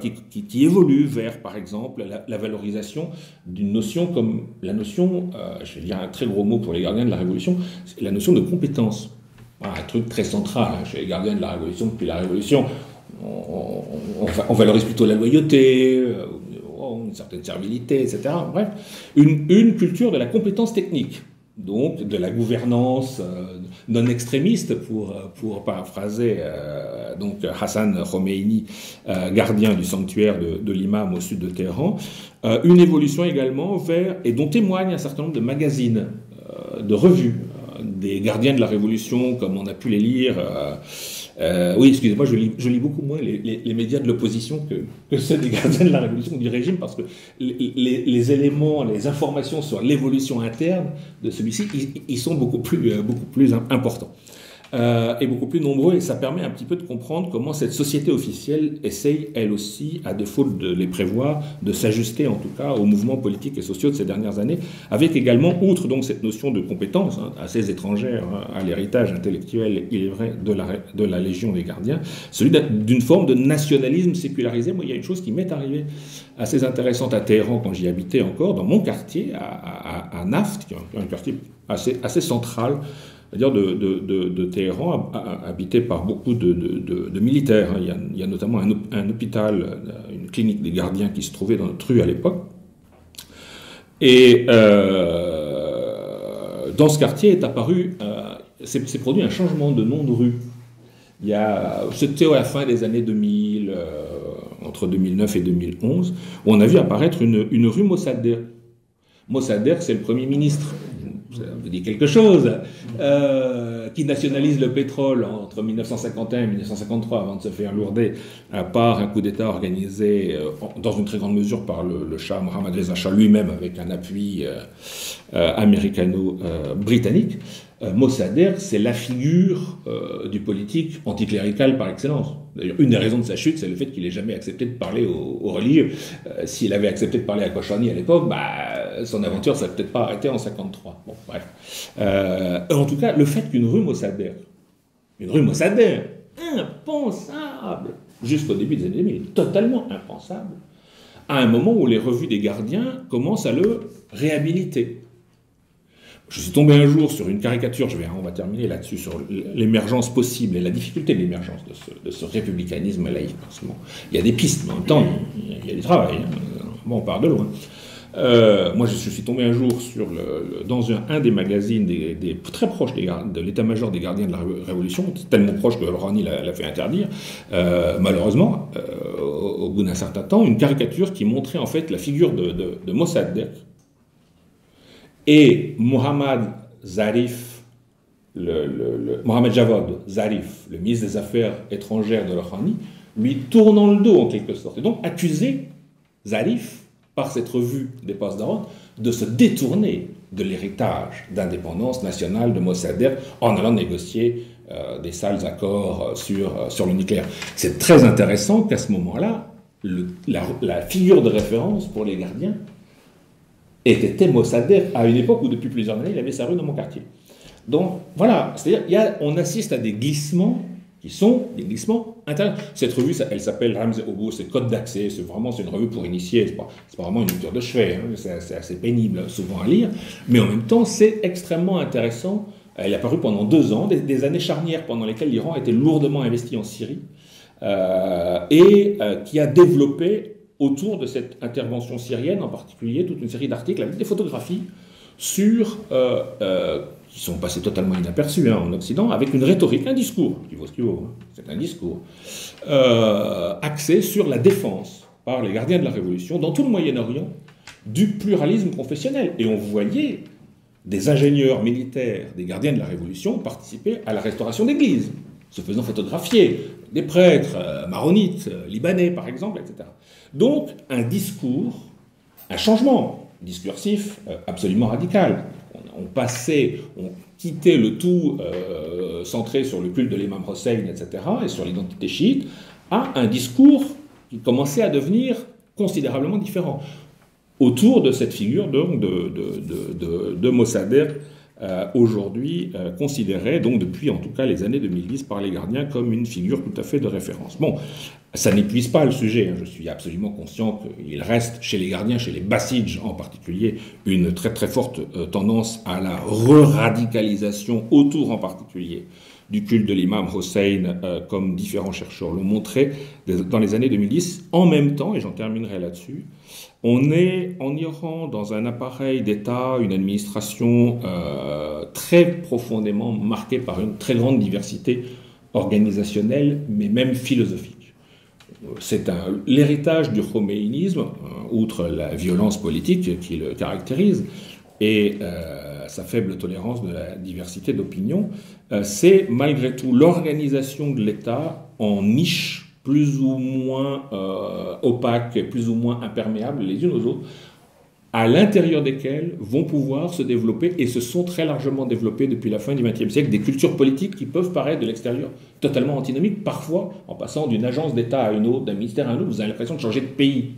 qui évolue vers, par exemple, la valorisation d'une notion comme la notion, je vais dire un très gros mot pour les gardiens de la Révolution, c'est la notion de compétence. Voilà, un truc très central chez les gardiens de la Révolution depuis la Révolution. On valorise plutôt la loyauté, une certaine servilité, etc. Bref, une culture de la compétence technique. donc de la gouvernance non extrémiste, pour paraphraser donc Hassan Khomeini, gardien du sanctuaire de l'imam au sud de Téhéran, une évolution également vers, et dont témoignent un certain nombre de magazines, de revues, des gardiens de la Révolution, comme on a pu les lire. Oui, excusez-moi, je lis beaucoup moins les médias de l'opposition que ceux des gardiens de la Révolution ou du régime, parce que les éléments, les informations sur l'évolution interne de celui-ci, ils sont beaucoup plus importants. Et beaucoup plus nombreux, et ça permet un petit peu de comprendre comment cette société officielle essaye, elle aussi, à défaut de les prévoir, de s'ajuster en tout cas aux mouvements politiques et sociaux de ces dernières années, avec également, outre donc cette notion de compétence, assez étrangère à l'héritage intellectuel, il est vrai, de la Légion des gardiens, celui d'une forme de nationalisme sécularisé. Moi, il y a une chose qui m'est arrivée assez intéressante à Téhéran quand j'y habitais encore, dans mon quartier, à Naft, qui est un quartier assez central, c'est-à-dire de Téhéran, habité par beaucoup de militaires. Il y a notamment un hôpital, une clinique des gardiens qui se trouvait dans notre rue à l'époque. Et dans ce quartier est apparu, s'est produit un changement de nom de rue. C'était à la fin des années 2000, entre 2009 et 2011, où on a vu apparaître une rue Mossadegh. Mossadegh, c'est le Premier ministre, ça vous dit quelque chose, qui nationalise le pétrole entre 1951 et 1953 avant de se faire lourder par un coup d'État organisé dans une très grande mesure par le Shah Mohammad Reza Shah lui-même, avec un appui américano-britannique. Mossadegh, c'est la figure du politique anticlérical par excellence. D'ailleurs, une des raisons de sa chute, c'est le fait qu'il n'ait jamais accepté de parler aux religieux. S'il avait accepté de parler à Kochani à l'époque, son aventure ne serait peut-être pas arrêtée en 1953. Bon, bref. En tout cas, le fait qu'une rue Mossadegh, impensable, jusqu'au début des années 2000, totalement impensable, à un moment où les revues des gardiens commencent à le réhabiliter. Je suis tombé un jour sur une caricature, on va terminer là-dessus, sur l'émergence possible et la difficulté de l'émergence de ce républicanisme laïque. Il y a des pistes, mais en même temps, il y a du travail. Bon, on part de loin. Moi, je suis tombé un jour dans un des magazines très proches de l'état-major des gardiens de la Révolution, tellement proche que Rouhani l'a fait interdire, malheureusement, au bout d'un certain temps, une caricature qui montrait en fait la figure de Mossadegh, et Mohammad Javad Zarif, le ministre des Affaires étrangères de Rouhani, lui tournant le dos en quelque sorte. Et donc accuser Zarif, par cette revue des Pasdaran, de se détourner de l'héritage d'indépendance nationale de Mossadegh en allant négocier des sales accords sur le nucléaire. C'est très intéressant qu'à ce moment-là, la figure de référence pour les gardiens était Mossadegh, à une époque où depuis plusieurs années il avait sa rue dans mon quartier. Donc voilà, c'est-à-dire on assiste à des glissements qui sont des glissements intérieurs. Cette revue, elle s'appelle Ramz Obo, c'est code d'accès, c'est une revue pour initier, c'est pas vraiment une lecture de chevet, c'est assez pénible souvent à lire, mais en même temps c'est extrêmement intéressant. Elle est apparue pendant 2 ans, des années charnières pendant lesquelles l'Iran a été lourdement investi en Syrie, et qui a développé autour de cette intervention syrienne, en particulier, toute une série d'articles avec des photographies qui sont passés totalement inaperçus en Occident, avec une rhétorique, un discours, qui vaut ce qu'il vaut, c'est un discours, axé sur la défense par les gardiens de la Révolution, dans tout le Moyen-Orient, du pluralisme confessionnel. Et on voyait des ingénieurs militaires, des gardiens de la Révolution, participer à la restauration d'églises, se faisant photographier, des prêtres maronites, libanais par exemple, etc. Donc un discours, un changement discursif absolument radical. On quittait le tout centré sur le culte de l'imam Hossein, etc., et sur l'identité chiite, à un discours qui commençait à devenir considérablement différent, autour de cette figure de Mossadegh, aujourd'hui considérée, donc depuis en tout cas les années 2010 par les gardiens, comme une figure tout à fait de référence. Bon, ça n'épuise pas le sujet, je suis absolument conscient qu'il reste chez les gardiens, chez les Bassidj en particulier, une très très forte tendance à la re-radicalisation autour en particulier du culte de l'imam Hossein, comme différents chercheurs l'ont montré dans les années 2010. En même temps, et j'en terminerai là-dessus, on est en Iran dans un appareil d'État, une administration très profondément marquée par une très grande diversité organisationnelle, mais même philosophique. C'est l'héritage du khomeïnisme, outre la violence politique qui le caractérise, et sa faible tolérance de la diversité d'opinions, c'est malgré tout l'organisation de l'État en niches plus ou moins opaques, plus ou moins imperméables les unes aux autres, à l'intérieur desquelles vont pouvoir se développer, et se sont très largement développées depuis la fin du XXe siècle, des cultures politiques qui peuvent paraître de l'extérieur totalement antinomiques. Parfois, en passant d'une agence d'État à une autre, d'un ministère à un autre, vous avez l'impression de changer de pays.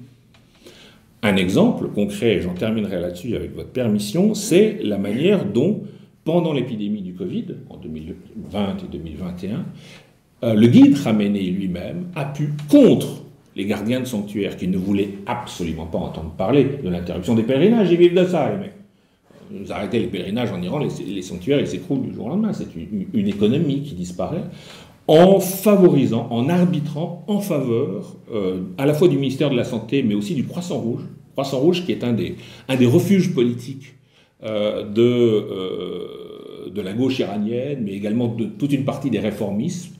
Un exemple concret, et j'en terminerai là-dessus avec votre permission, c'est la manière dont, pendant l'épidémie du Covid, en 2020 et 2021, le guide Khamenei lui-même a pu, contre les gardiens de sanctuaires qui ne voulaient absolument pas entendre parler de l'interruption des pèlerinages, ils vivent de ça, les mecs. Vous arrêtez les pèlerinages en Iran, les sanctuaires, ils s'écroulent du jour au lendemain. C'est une économie qui disparaît, en favorisant, en arbitrant en faveur à la fois du ministère de la Santé, mais aussi du Croissant Rouge. Croissant Rouge qui est un des refuges politiques de la gauche iranienne, mais également de toute une partie des réformistes,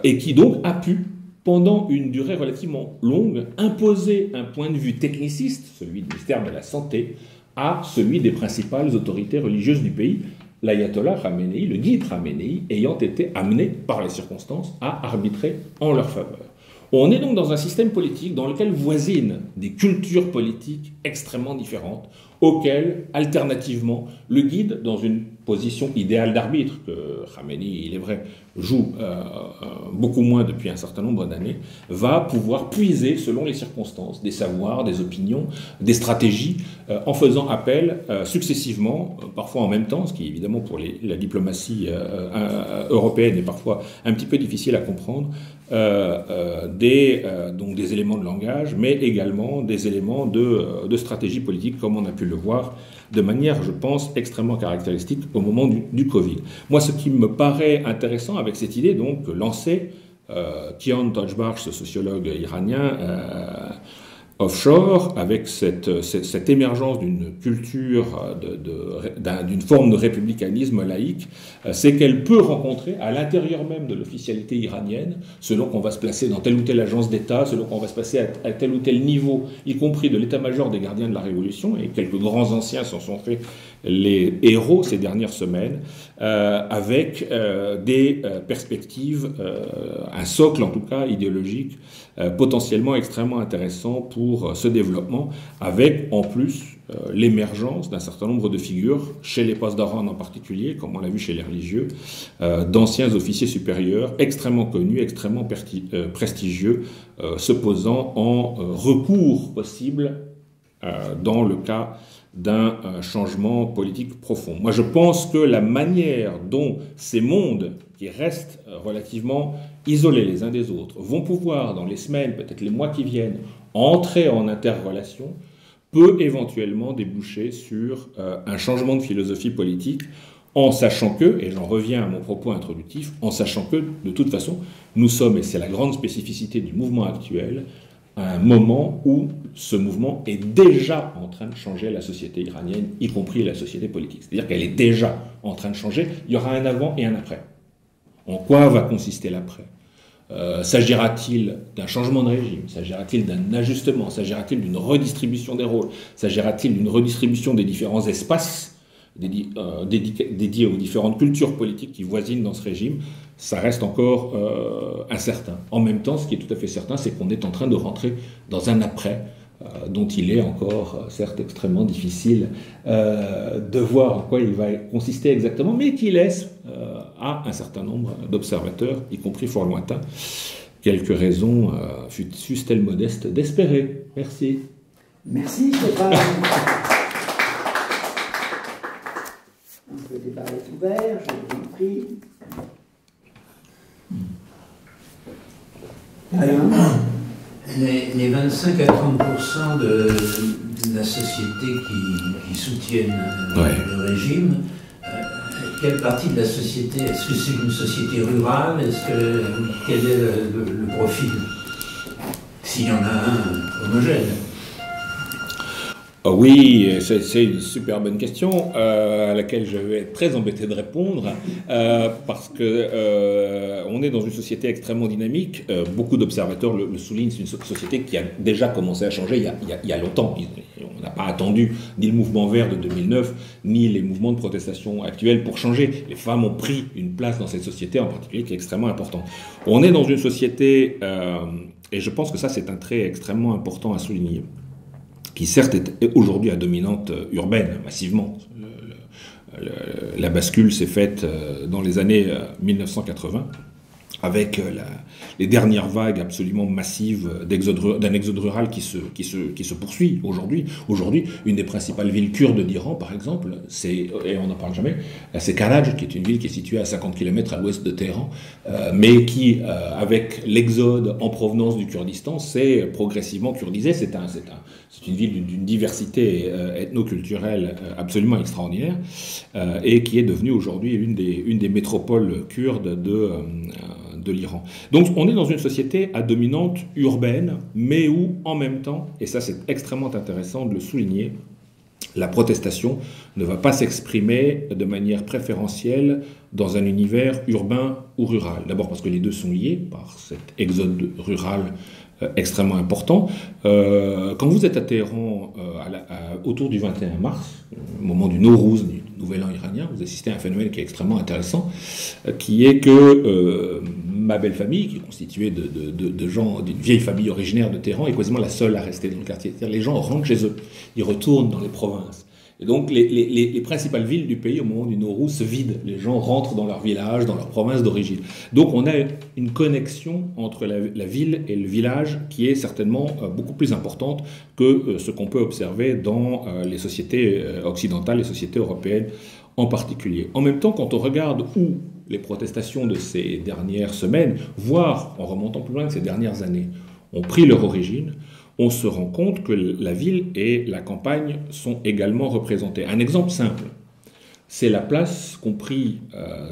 et qui donc a pu, pendant une durée relativement longue, imposer un point de vue techniciste, celui du ministère de la Santé, à celui des principales autorités religieuses du pays, l'ayatollah Khamenei, le guide Khamenei, ayant été amené par les circonstances à arbitrer en leur faveur. On est donc dans un système politique dans lequel voisinent des cultures politiques extrêmement différentes, auxquelles, alternativement, le guide, dans une position idéale d'arbitre, que Khamenei, il est vrai, joue beaucoup moins depuis un certain nombre d'années, va pouvoir puiser, selon les circonstances, des savoirs, des opinions, des stratégies, en faisant appel successivement, parfois en même temps, ce qui évidemment pour la diplomatie européenne est parfois un petit peu difficile à comprendre, donc des éléments de langage, mais également des éléments de stratégie politique, comme on a pu le voir de manière, je pense, extrêmement caractéristique au moment du Covid. Moi, ce qui me paraît intéressant avec cette idée, donc, lancée, Kian Tojbar, ce sociologue iranien, offshore, avec cette émergence d'une culture, d'une forme de républicanisme laïque, c'est qu'elle peut rencontrer à l'intérieur même de l'officialité iranienne, selon qu'on va se placer dans telle ou telle agence d'État, selon qu'on va se placer à tel ou tel niveau, y compris de l'état-major des gardiens de la Révolution, et quelques grands anciens s'en sont fait les héros ces dernières semaines, avec des perspectives, un socle en tout cas idéologique, potentiellement extrêmement intéressant pour ce développement, avec en plus l'émergence d'un certain nombre de figures, chez les Pasdaran en particulier, comme on l'a vu chez les religieux, d'anciens officiers supérieurs extrêmement connus, extrêmement prestigieux, se posant en recours possible dans le cas d'un changement politique profond. Moi, je pense que la manière dont ces mondes, qui restent relativement isolés les uns des autres, vont pouvoir, dans les semaines, peut-être les mois qui viennent, entrer en interrelation, peut éventuellement déboucher sur un changement de philosophie politique, en sachant que, et j'en reviens à mon propos introductif, en sachant que, de toute façon, nous sommes, et c'est la grande spécificité du mouvement actuel, à un moment où ce mouvement est déjà en train de changer la société iranienne, y compris la société politique. C'est-à-dire qu'elle est déjà en train de changer. Il y aura un avant et un après. En quoi va consister l'après ? S'agira-t-il d'un changement de régime? S'agira-t-il d'un ajustement? S'agira-t-il d'une redistribution des rôles? S'agira-t-il d'une redistribution des différents espaces dédiés aux différentes cultures politiques qui voisinent dans ce régime? Ça reste encore incertain. En même temps, ce qui est tout à fait certain, c'est qu'on est en train de rentrer dans un après dont il est encore, certes, extrêmement difficile de voir en quoi il va consister exactement, mais qui laisse à un certain nombre d'observateurs, y compris fort lointains, quelques raisons, fussent-elles modestes, d'espérer. Merci. Merci, Stéphane. Le débat est ouvert, je vous en prie. Alors, les 25 à 30% de la société qui soutiennent le régime, quelle partie de la société? Est-ce que c'est une société rurale? Quel est le profil? S'il y en a un homogène. Oui, c'est une super bonne question à laquelle je vais être très embêté de répondre parce que on est dans une société extrêmement dynamique. Beaucoup d'observateurs le soulignent. C'est une société qui a déjà commencé à changer il y a longtemps. On n'a pas attendu ni le mouvement vert de 2009 ni les mouvements de protestation actuels pour changer. Les femmes ont pris une place dans cette société en particulier qui est extrêmement importante. On est dans une société et je pense que ça c'est un trait extrêmement important à souligner, qui certes est aujourd'hui à dominante urbaine, massivement. La bascule s'est faite dans les années 1980, avec les dernières vagues absolument massives d'un exode rural qui se poursuit aujourd'hui. Aujourd'hui, une des principales villes kurdes d'Iran, par exemple, et on n'en parle jamais, c'est Karaj, qui est une ville qui est située à 50 km à l'ouest de Téhéran, mais qui, avec l'exode en provenance du Kurdistan, s'est progressivement kurdisée. C'est une ville d'une diversité ethno-culturelle absolument extraordinaire, et qui est devenue aujourd'hui une des métropoles kurdes de l'Iran. Donc on est dans une société à dominante urbaine, mais où en même temps, et ça c'est extrêmement intéressant de le souligner, la protestation ne va pas s'exprimer de manière préférentielle dans un univers urbain ou rural. D'abord parce que les deux sont liés par cet exode rural extrêmement important. Quand vous êtes à Téhéran autour du 21 mars, au moment du Nowruz, du Nouvel An iranien, vous assistez à un phénomène qui est extrêmement intéressant, qui est que ma belle famille, qui est constituée de gens d'une vieille famille originaire de Téhéran, est quasiment la seule à rester dans le quartier. C'est-à-dire les gens rentrent chez eux, ils retournent dans les provinces. Et donc les principales villes du pays au moment du Nowruz se vident. Les gens rentrent dans leur village, dans leur province d'origine. Donc on a une connexion entre la ville et le village qui est certainement beaucoup plus importante que ce qu'on peut observer dans les sociétés occidentales, les sociétés européennes en particulier. En même temps, quand on regarde où les protestations de ces dernières semaines, voire en remontant plus loin de ces dernières années, ont pris leur origine, on se rend compte que la ville et la campagne sont également représentées. Un exemple simple, c'est la place qu'ont pris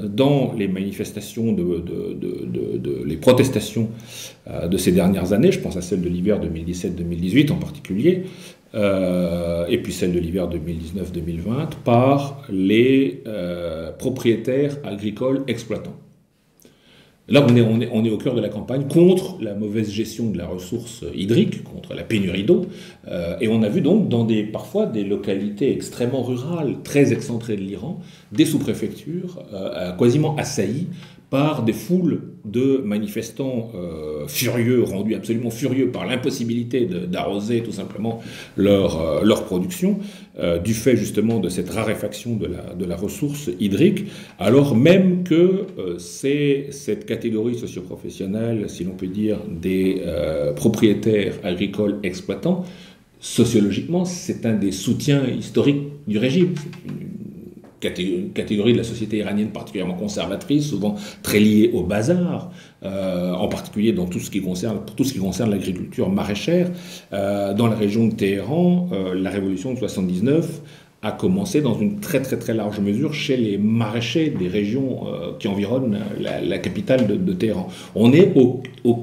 dans les manifestations, les protestations de ces dernières années, je pense à celle de l'hiver 2017-2018 en particulier, et puis celle de l'hiver 2019-2020, par les propriétaires agricoles exploitants. Là, on est au cœur de la campagne contre la mauvaise gestion de la ressource hydrique, contre la pénurie d'eau. Et on a vu donc parfois des localités extrêmement rurales, très excentrées de l'Iran, des sous-préfectures quasiment assaillies par des foules de manifestants furieux, rendus absolument furieux par l'impossibilité d'arroser tout simplement leur production, du fait justement de cette raréfaction de la ressource hydrique, alors même que c'est cette catégorie socioprofessionnelle, si l'on peut dire, des propriétaires agricoles exploitants, sociologiquement, c'est un des soutiens historiques du régime. C'est une catégorie de la société iranienne particulièrement conservatrice, souvent très liée au bazar, en particulier dans tout ce qui concerne l'agriculture maraîchère. Dans la région de Téhéran, la révolution de 79 a commencé dans une très très très large mesure chez les maraîchers des régions qui environnent la capitale de Téhéran.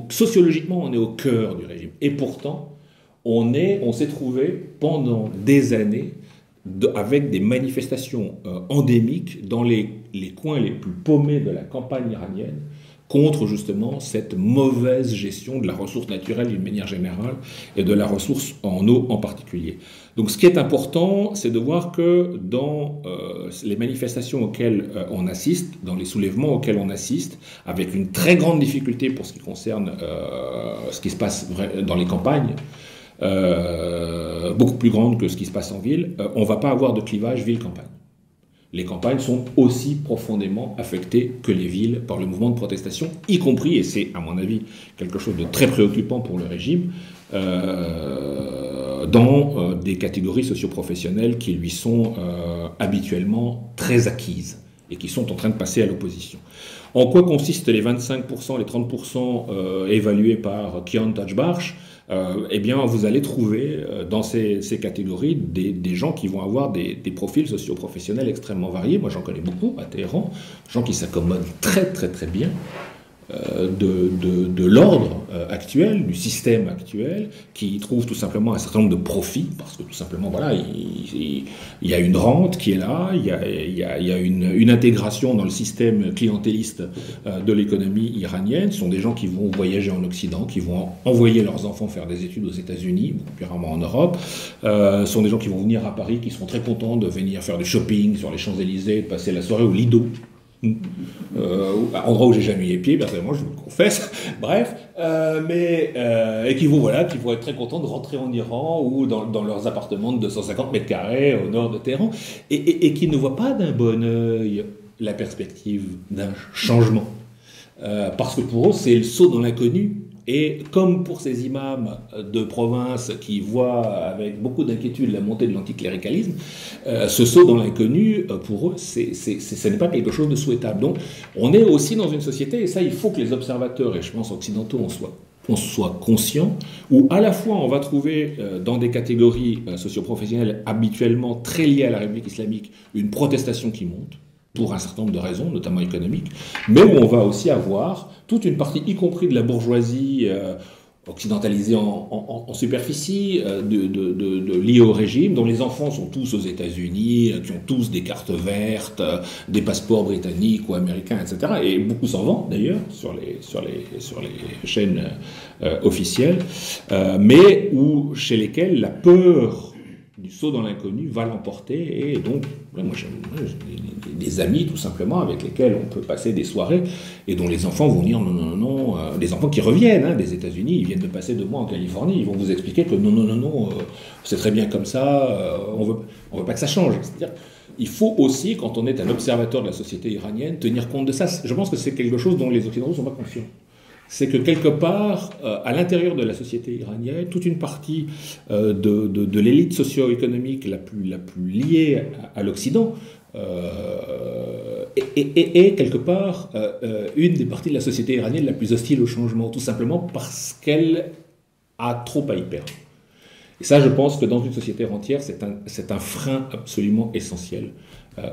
Sociologiquement, on est au cœur du régime. Et pourtant, on s'est trouvé pendant des années avec des manifestations endémiques dans les coins les plus paumés de la campagne iranienne contre justement cette mauvaise gestion de la ressource naturelle d'une manière générale et de la ressource en eau en particulier. Donc ce qui est important, c'est de voir que dans les manifestations auxquelles on assiste, dans les soulèvements auxquels on assiste, avec une très grande difficulté pour ce qui concerne ce qui se passe dans les campagnes, beaucoup plus grande que ce qui se passe en ville, on ne va pas avoir de clivage ville-campagne. Les campagnes sont aussi profondément affectées que les villes par le mouvement de protestation, y compris, et c'est à mon avis quelque chose de très préoccupant pour le régime, dans des catégories socioprofessionnelles qui lui sont habituellement très acquises et qui sont en train de passer à l'opposition. En quoi consistent les 25%, les 30% évalués par Kian Tajbarch? eh bien, vous allez trouver dans ces catégories des gens qui vont avoir des profils socio-professionnels extrêmement variés. Moi, j'en connais beaucoup à Téhéran, gens qui s'accommodent très très très bien de l'ordre actuel, du système actuel, qui trouve tout simplement un certain nombre de profits, parce que tout simplement, voilà, il y a une rente qui est là, il y a une intégration dans le système clientéliste de l'économie iranienne. Ce sont des gens qui vont voyager en Occident, qui vont envoyer leurs enfants faire des études aux États-Unis, beaucoup plus rarement en Europe. Ce sont des gens qui vont venir à Paris, qui seront très contents de venir faire du shopping sur les Champs-Élysées, de passer la soirée au Lido. Endroit où j'ai jamais mis les pieds, personnellement, je vous le confesse. Bref, et qui vont être très contents de rentrer en Iran ou dans leurs appartements de 250 mètres carrés au nord de Téhéran, et qui ne voient pas d'un bon œil la perspective d'un changement, parce que pour eux, c'est le saut dans l'inconnu. Et comme pour ces imams de province qui voient avec beaucoup d'inquiétude la montée de l'anticléricalisme, ce saut dans l'inconnu, pour eux, ce n'est pas quelque chose de souhaitable. Donc, on est aussi dans une société, et ça, il faut que les observateurs, et je pense occidentaux, on soit conscients, où à la fois on va trouver dans des catégories socio-professionnelles habituellement très liées à la République islamique une protestation qui monte, pour un certain nombre de raisons, notamment économiques, mais où on va aussi avoir toute une partie, y compris de la bourgeoisie occidentalisée en superficie, liée au régime, dont les enfants sont tous aux États-Unis, qui ont tous des cartes vertes, des passeports britanniques ou américains, etc. Et beaucoup s'en vantent d'ailleurs sur les chaînes officielles, mais chez lesquels la peur du saut dans l'inconnu va l'emporter, et donc moi j'ai des amis tout simplement avec lesquels on peut passer des soirées et dont les enfants vont dire non, des enfants qui reviennent des États-Unis, ils viennent de passer 2 mois en Californie, ils vont vous expliquer que non, c'est très bien comme ça, on veut pas que ça change. C'est-à-dire, il faut aussi, quand on est un observateur de la société iranienne, tenir compte de ça. Je pense que c'est quelque chose dont les Occidentaux ne sont pas conscients. C'est que quelque part, à l'intérieur de la société iranienne, toute une partie de l'élite socio-économique la plus liée à l'Occident est quelque part une des parties de la société iranienne la plus hostile au changement, tout simplement parce qu'elle a trop à y perdre. Et ça, je pense que dans une société entière, c'est un frein absolument essentiel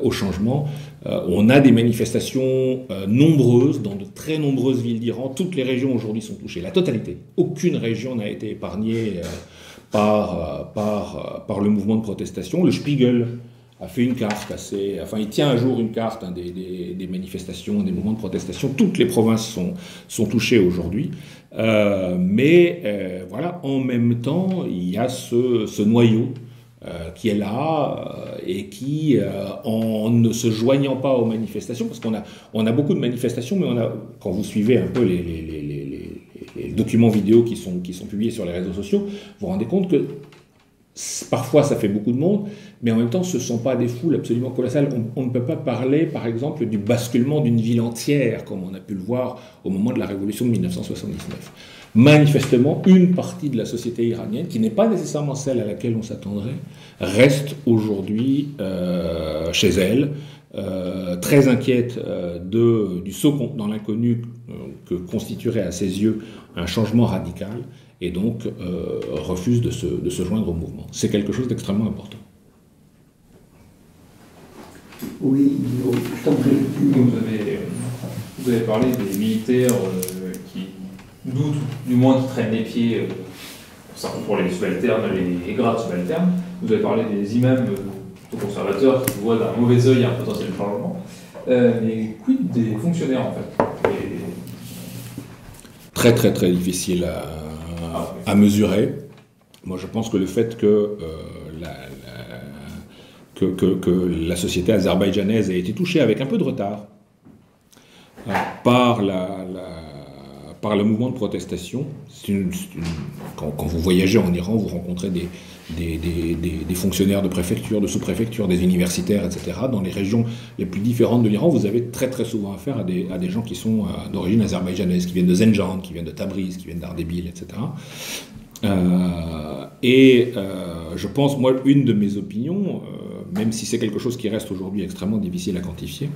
au changement. On a des manifestations nombreuses dans de très nombreuses villes d'Iran. Toutes les régions aujourd'hui sont touchées, la totalité. Aucune région n'a été épargnée par le mouvement de protestation. Le Spiegel a fait une carte il tient à jour une carte des manifestations, des mouvements de protestation. Toutes les provinces sont touchées aujourd'hui. Mais en même temps, il y a ce noyau qui est là et qui, en ne se joignant pas aux manifestations, parce qu'on a beaucoup de manifestations, mais quand vous suivez un peu les documents vidéo qui sont publiés sur les réseaux sociaux, vous vous rendez compte que parfois ça fait beaucoup de monde, mais en même temps ce ne sont pas des foules absolument colossales. On ne peut pas parler par exemple du basculement d'une ville entière, comme on a pu le voir au moment de la révolution de 1979. Manifestement, une partie de la société iranienne, qui n'est pas nécessairement celle à laquelle on s'attendrait, reste aujourd'hui chez elle, très inquiète du saut dans l'inconnu que constituerait à ses yeux un changement radical, et donc refuse de se joindre au mouvement. C'est quelque chose d'extrêmement important. Oui, je t'en prie. Vous avez parlé des militaires qui doutent, du moins qui traînent les pieds pour les subalternes, les grades subalternes. Vous avez parlé des imams conservateurs qui voient d'un mauvais œil un potentiel changement. Mais quid des fonctionnaires en fait? Très très très difficile à mesurer. Moi je pense que le fait que la société azerbaïdjanaise a été touchée avec un peu de retard par le mouvement de protestation. Quand vous voyagez en Iran, vous rencontrez des fonctionnaires de préfecture, de sous-préfecture, des universitaires, etc. Dans les régions les plus différentes de l'Iran, vous avez très très souvent affaire à des gens qui sont d'origine azerbaïdjanaise, qui viennent de Zenjan, qui viennent de Tabriz, qui viennent d'Ardébil, etc. Je pense, moi, une de mes opinions, même si c'est quelque chose qui reste aujourd'hui extrêmement difficile à quantifier,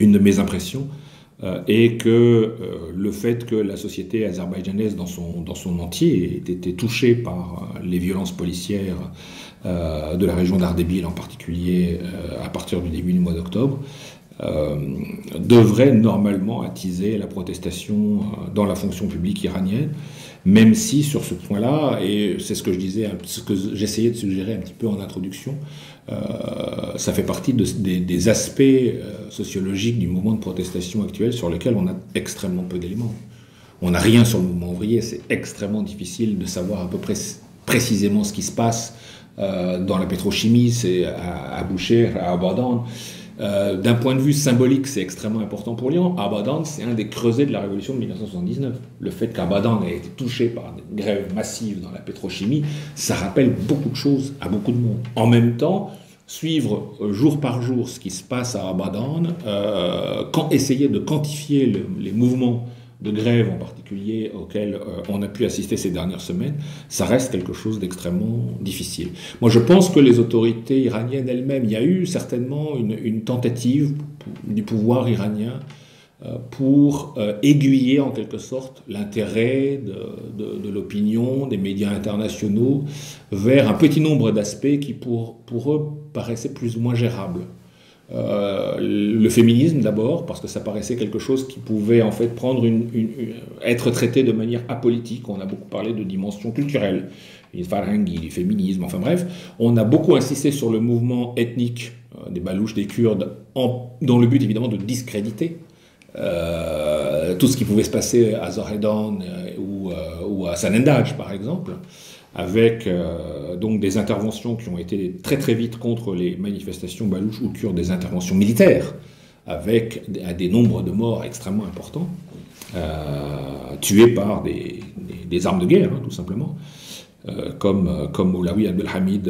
une de mes impressions, et que le fait que la société azerbaïdjanaise dans son entier ait été touchée par les violences policières de la région d'Ardébil en particulier à partir du début du mois d'octobre, devrait normalement attiser la protestation dans la fonction publique iranienne, même si sur ce point-là, et c'est ce que je disais, ce que j'essayais de suggérer un petit peu en introduction, ça fait partie des aspects sociologiques du mouvement de protestation actuel sur lequel on a extrêmement peu d'éléments. On n'a rien sur le mouvement ouvrier, c'est extrêmement difficile de savoir à peu près précisément ce qui se passe dans la pétrochimie, c'est à Boucher, à Abadan. D'un point de vue symbolique, c'est extrêmement important pour l'Iran. Abadan, c'est un des creusets de la révolution de 1979. Le fait qu'Abadan ait été touché par des grèves massives dans la pétrochimie, ça rappelle beaucoup de choses à beaucoup de monde. En même temps, suivre jour par jour ce qui se passe à Abadan, essayer de quantifier les mouvements de grève en particulier auxquels on a pu assister ces dernières semaines, ça reste quelque chose d'extrêmement difficile. Moi je pense que les autorités iraniennes elles-mêmes, il y a eu certainement une tentative du pouvoir iranien pour aiguiller en quelque sorte l'intérêt de l'opinion, des médias internationaux vers un petit nombre d'aspects qui pour eux paraissaient plus ou moins gérables. Le féminisme d'abord, parce que ça paraissait quelque chose qui pouvait en fait être traité de manière apolitique. On a beaucoup parlé de dimension culturelle, du farhangi, du féminisme, enfin bref. On a beaucoup insisté sur le mouvement ethnique des Balouches, des Kurdes, dans le but évidemment de discréditer tout ce qui pouvait se passer à Zoredan ou à Sanandaj par exemple, avec donc des interventions qui ont été très très vite contre les manifestations balouches ou kurdes, des interventions militaires, avec des nombres de morts extrêmement importants, tués par des armes de guerre, hein, tout simplement, comme Moulawi Abdelhamid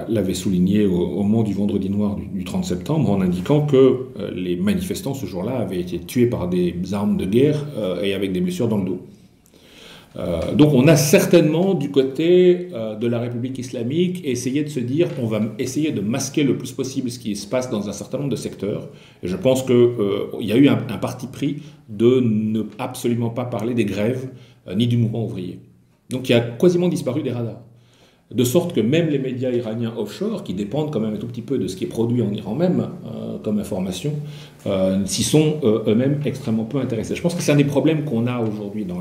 l'avait souligné au moment du Vendredi Noir du 30 septembre, en indiquant que les manifestants ce jour-là avaient été tués par des armes de guerre et avec des blessures dans le dos. Donc on a certainement du côté de la République islamique essayé de se dire on va essayer de masquer le plus possible ce qui se passe dans un certain nombre de secteurs. Et je pense qu'il y a eu un parti pris de ne absolument pas parler des grèves ni du mouvement ouvrier. Donc il a quasiment disparu des radars. De sorte que même les médias iraniens offshore, qui dépendent quand même un tout petit peu de ce qui est produit en Iran même, comme information, s'y sont eux-mêmes extrêmement peu intéressés. Je pense que c'est un des problèmes qu'on a aujourd'hui dans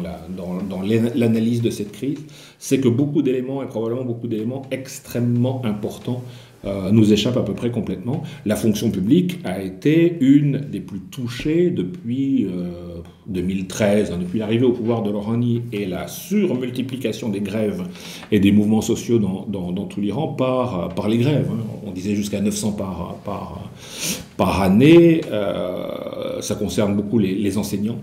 l'analyse de cette crise, c'est que beaucoup d'éléments, et probablement beaucoup d'éléments extrêmement importants, nous échappent à peu près complètement. La fonction publique a été une des plus touchées depuis 2013, depuis l'arrivée au pouvoir de Rouhani et la surmultiplication des grèves et des mouvements sociaux dans tout l'Iran par les grèves. Hein. On disait jusqu'à 900 par année. Ça concerne beaucoup les enseignants.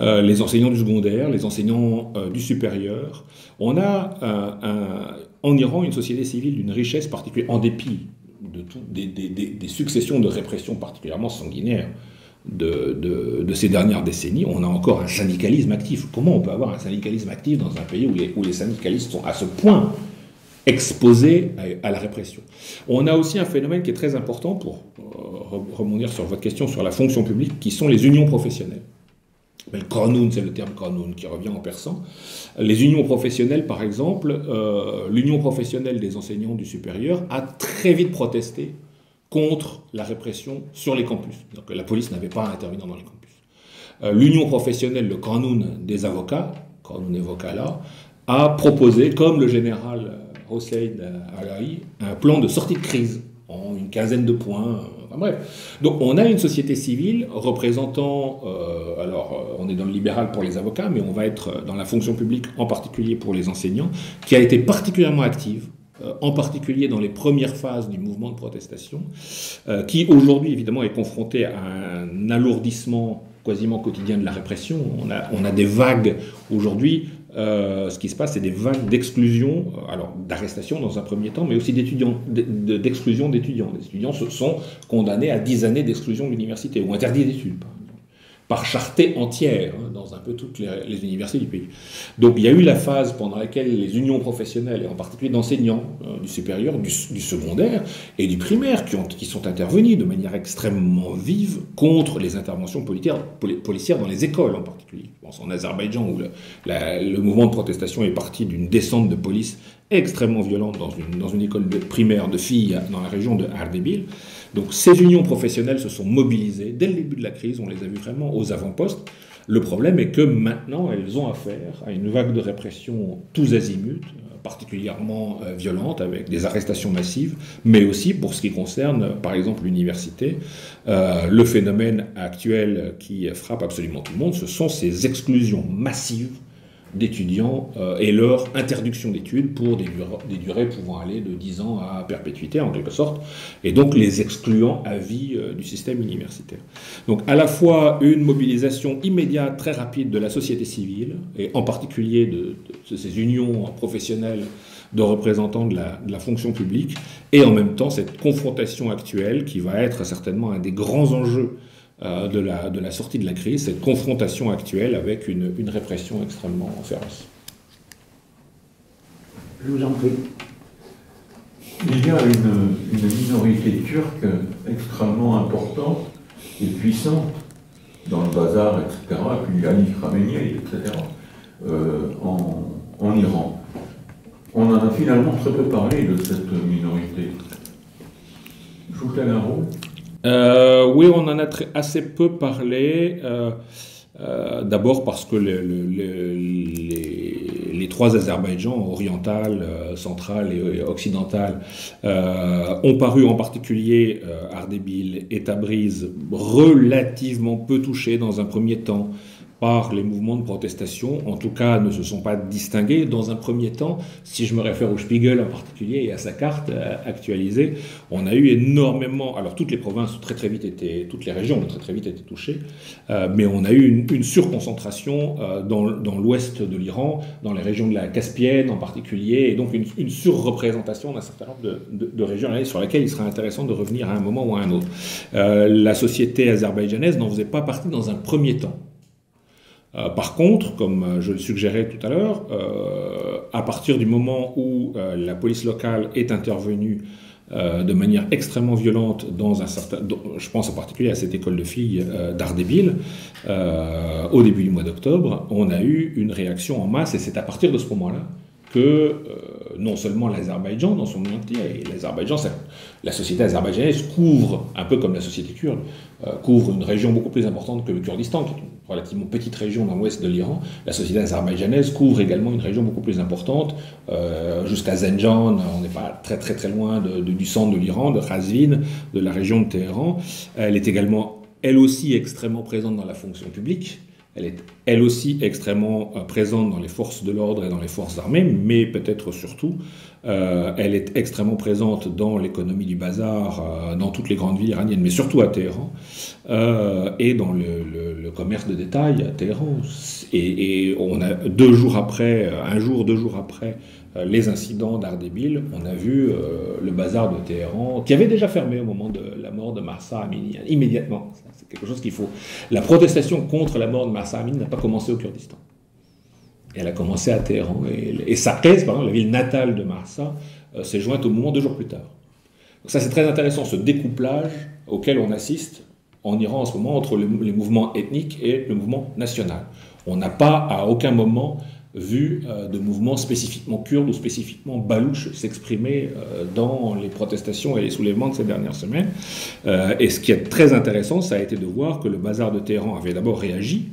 Les enseignants du secondaire, les enseignants du supérieur. On a en Iran une société civile d'une richesse particulière, en dépit des successions de répression particulièrement sanguinaires de ces dernières décennies. On a encore un syndicalisme actif. Comment on peut avoir un syndicalisme actif dans un pays où les syndicalistes sont à ce point exposés à la répression? On a aussi un phénomène qui est très important, pour rebondir sur votre question sur la fonction publique, qui sont les unions professionnelles. Le qanoun, c'est le terme qanoun qui revient en persan. Les unions professionnelles, par exemple, l'union professionnelle des enseignants du supérieur a très vite protesté contre la répression sur les campus. Donc la police n'avait pas à intervenir dans les campus. L'union professionnelle, le qanoun des avocats, qanoun et vocala, a proposé, comme le général Hossein Alahi, un plan de sortie de crise en une quinzaine de points. Enfin, bref. Donc on a une société civile représentant, on est dans le libéral pour les avocats, mais on va être dans la fonction publique, en particulier pour les enseignants, qui a été particulièrement active, en particulier dans les premières phases du mouvement de protestation, qui aujourd'hui évidemment est confronté à un alourdissement quasiment quotidien de la répression. On a des vagues aujourd'hui. Ce qui se passe, c'est des vagues d'exclusion, alors d'arrestation dans un premier temps, mais aussi d'exclusion d'étudiants. Les étudiants se sont condamnés à 10 années d'exclusion de l'université, ou interdits d'études, par charté entière dans un peu toutes les universités du pays. Donc il y a eu la phase pendant laquelle les unions professionnelles, et en particulier d'enseignants du supérieur, du secondaire et du primaire, qui sont intervenus de manière extrêmement vive contre les interventions policières dans les écoles en particulier. Je pense en Azerbaïdjan où le mouvement de protestation est parti d'une descente de police extrêmement violente dans une école primaire de filles dans la région de Ardebil. Donc ces unions professionnelles se sont mobilisées dès le début de la crise, on les a vues vraiment aux avant-postes. Le problème est que maintenant elles ont affaire à une vague de répression tous azimuts, particulièrement violente, avec des arrestations massives, mais aussi pour ce qui concerne par exemple l'université. Le phénomène actuel qui frappe absolument tout le monde, ce sont ces exclusions massives d'étudiants et leur interdiction d'études pour des durées pouvant aller de 10 ans à perpétuité en quelque sorte, et donc les excluant à vie du système universitaire. Donc à la fois une mobilisation immédiate, très rapide de la société civile, et en particulier de ces unions professionnelles de représentants de la fonction publique, et en même temps cette confrontation actuelle qui va être certainement un des grands enjeux de la sortie de la crise, cette confrontation actuelle avec une répression extrêmement féroce. Je vous en prie. Il y a une minorité turque extrêmement importante et puissante dans le bazar, etc., puis Ali Khamenei, etc., en Iran. On en a finalement très peu parlé de cette minorité. Joue un rôle ? Oui, on en a assez peu parlé. D'abord parce que les trois Azerbaïdjans, oriental, central et occidental, ont paru en particulier Ardebil et Tabriz relativement peu touchés dans un premier temps par les mouvements de protestation, en tout cas ne se sont pas distingués. Dans un premier temps, si je me réfère au Spiegel en particulier et à sa carte actualisée, on a eu énormément, alors toutes les provinces toutes les régions ont très vite été touchées, mais on a eu une surconcentration dans l'ouest de l'Iran, dans les régions de la Caspienne en particulier, et donc une surreprésentation d'un certain nombre de régions sur lesquelles il sera intéressant de revenir à un moment ou à un autre. La société azerbaïdjanaise n'en faisait pas partie dans un premier temps. Par contre, comme je le suggérais tout à l'heure, à partir du moment où la police locale est intervenue de manière extrêmement violente je pense en particulier à cette école de filles d'Ardebil, au début du mois d'octobre, on a eu une réaction en masse, et c'est à partir de ce moment-là que non seulement l'Azerbaïdjan dans son entier, et l'Azerbaïdjan, la société azerbaïdjanaise couvre, un peu comme la société kurde, couvre une région beaucoup plus importante que le Kurdistan, qui est une relativement petite région dans l'ouest de l'Iran. La société azerbaïdjanaise couvre également une région beaucoup plus importante, jusqu'à Zenjan, on n'est pas très loin du centre de l'Iran, de Khazvin, de la région de Téhéran. Elle est également, elle aussi, extrêmement présente dans la fonction publique. Elle est, elle aussi, extrêmement présente dans les forces de l'ordre et dans les forces armées, mais peut-être surtout, elle est extrêmement présente dans l'économie du bazar, dans toutes les grandes villes iraniennes, mais surtout à Téhéran, et dans le commerce de détail à Téhéran. Et on a 2 jours après, 2 jours après les incidents d'Ardebil, on a vu le bazar de Téhéran, qui avait déjà fermé au moment de la mort de Mahsa Amini, immédiatement. C'est quelque chose qu'il faut... La protestation contre la mort de Mahsa Amini n'a pas commencé au Kurdistan. Elle a commencé à Téhéran. Et Saqqez, par exemple, la ville natale de Mahsa, s'est jointe au mouvement 2 jours plus tard. Donc ça, c'est très intéressant, ce découplage auquel on assiste en Iran en ce moment entre les mouvements ethniques et le mouvement national. On n'a pas à aucun moment vu de mouvements spécifiquement kurdes ou spécifiquement balouches s'exprimer dans les protestations et les soulèvements de ces dernières semaines. Et ce qui est très intéressant, ça a été de voir que le bazar de Téhéran avait d'abord réagi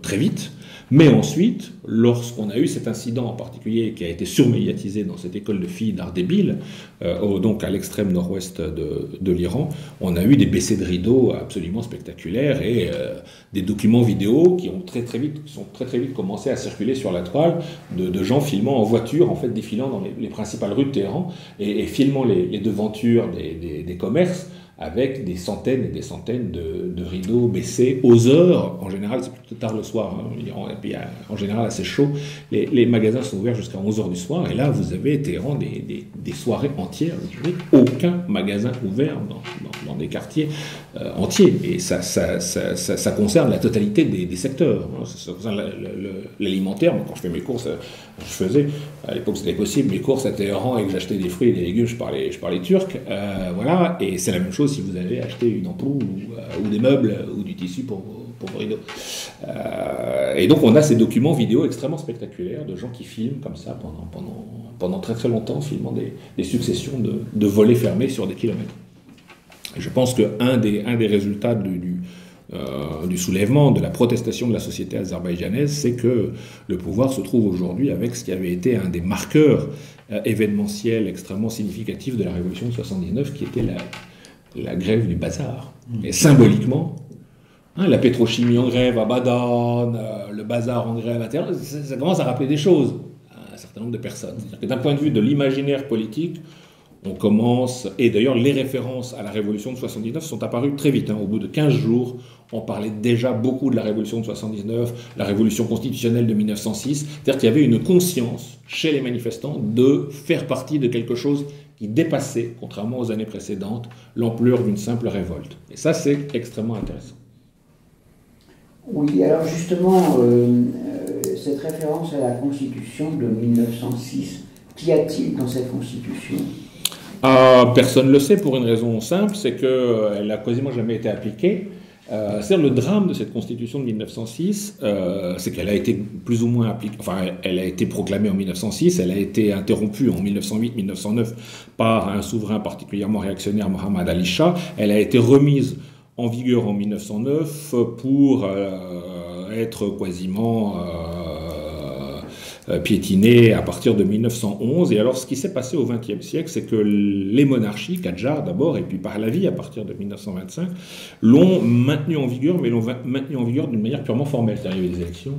très vite, mais ensuite, lorsqu'on a eu cet incident en particulier qui a été surmédiatisé dans cette école de filles d'Ardebil, donc à l'extrême nord-ouest de l'Iran, on a eu des baissées de rideaux absolument spectaculaires et des documents vidéo qui ont très très vite commencé à circuler sur la toile de gens filmant en voiture, en fait défilant dans les principales rues de Téhéran et filmant les devantures des commerces avec des centaines et des centaines de rideaux baissés aux heures. En général, c'est plutôt tard le soir, hein, et puis en général assez chaud. Les magasins sont ouverts jusqu'à 11h du soir, et là, vous avez Téhéran des soirées entières. Vous n'avez aucun magasin ouvert dans des quartiers entiers. Et ça concerne la totalité des secteurs. Hein. Ça concerne l'alimentaire. Quand je fais mes courses, je faisais, à l'époque c'était possible, mes courses à Téhéran et que j'achetais des fruits et des légumes, je parlais turc. Voilà. Et c'est la même chose si vous avez acheté une ampoule ou des meubles ou du tissu pour vos rideaux. Et donc on a ces documents vidéo extrêmement spectaculaires de gens qui filment comme ça pendant très très longtemps, filmant des successions de volets fermés sur des kilomètres. Et je pense qu'un des résultats du soulèvement, de la protestation de la société azerbaïdjanaise, c'est que le pouvoir se trouve aujourd'hui avec ce qui avait été un des marqueurs événementiels extrêmement significatifs de la révolution de 79, qui était la grève du bazar. Et symboliquement, hein, la pétrochimie en grève à Badan, le bazar en grève à Téhéran, ça commence à rappeler des choses à un certain nombre de personnes. C'est-à-dire que d'un point de vue de l'imaginaire politique, on commence, et d'ailleurs les références à la révolution de 79 sont apparues très vite. Hein. Au bout de 15 jours, on parlait déjà beaucoup de la révolution de 79, la révolution constitutionnelle de 1906. C'est-à-dire qu'il y avait une conscience chez les manifestants de faire partie de quelque chose qui dépassait, contrairement aux années précédentes, l'ampleur d'une simple révolte. Et ça, c'est extrêmement intéressant. Oui, alors justement, cette référence à la Constitution de 1906, qu'y a-t-il dans cette Constitution ? Personne ne le sait pour une raison simple, c'est qu'elle n'a quasiment jamais été appliquée. C'est-à-dire le drame de cette Constitution de 1906, c'est qu'elle a été plus ou moins appliquée, enfin elle a été proclamée en 1906, elle a été interrompue en 1908-1909 par un souverain particulièrement réactionnaire, Mohammad Ali Shah, elle a été remise en vigueur en 1909 pour être quasiment piétinée à partir de 1911. Et alors ce qui s'est passé au XXe siècle, c'est que les monarchies, Kadjar d'abord, et puis Pahlavi à partir de 1925, l'ont maintenue en vigueur, mais l'ont maintenue en vigueur d'une manière purement formelle. C'est-à-dire qu'il y avait des élections,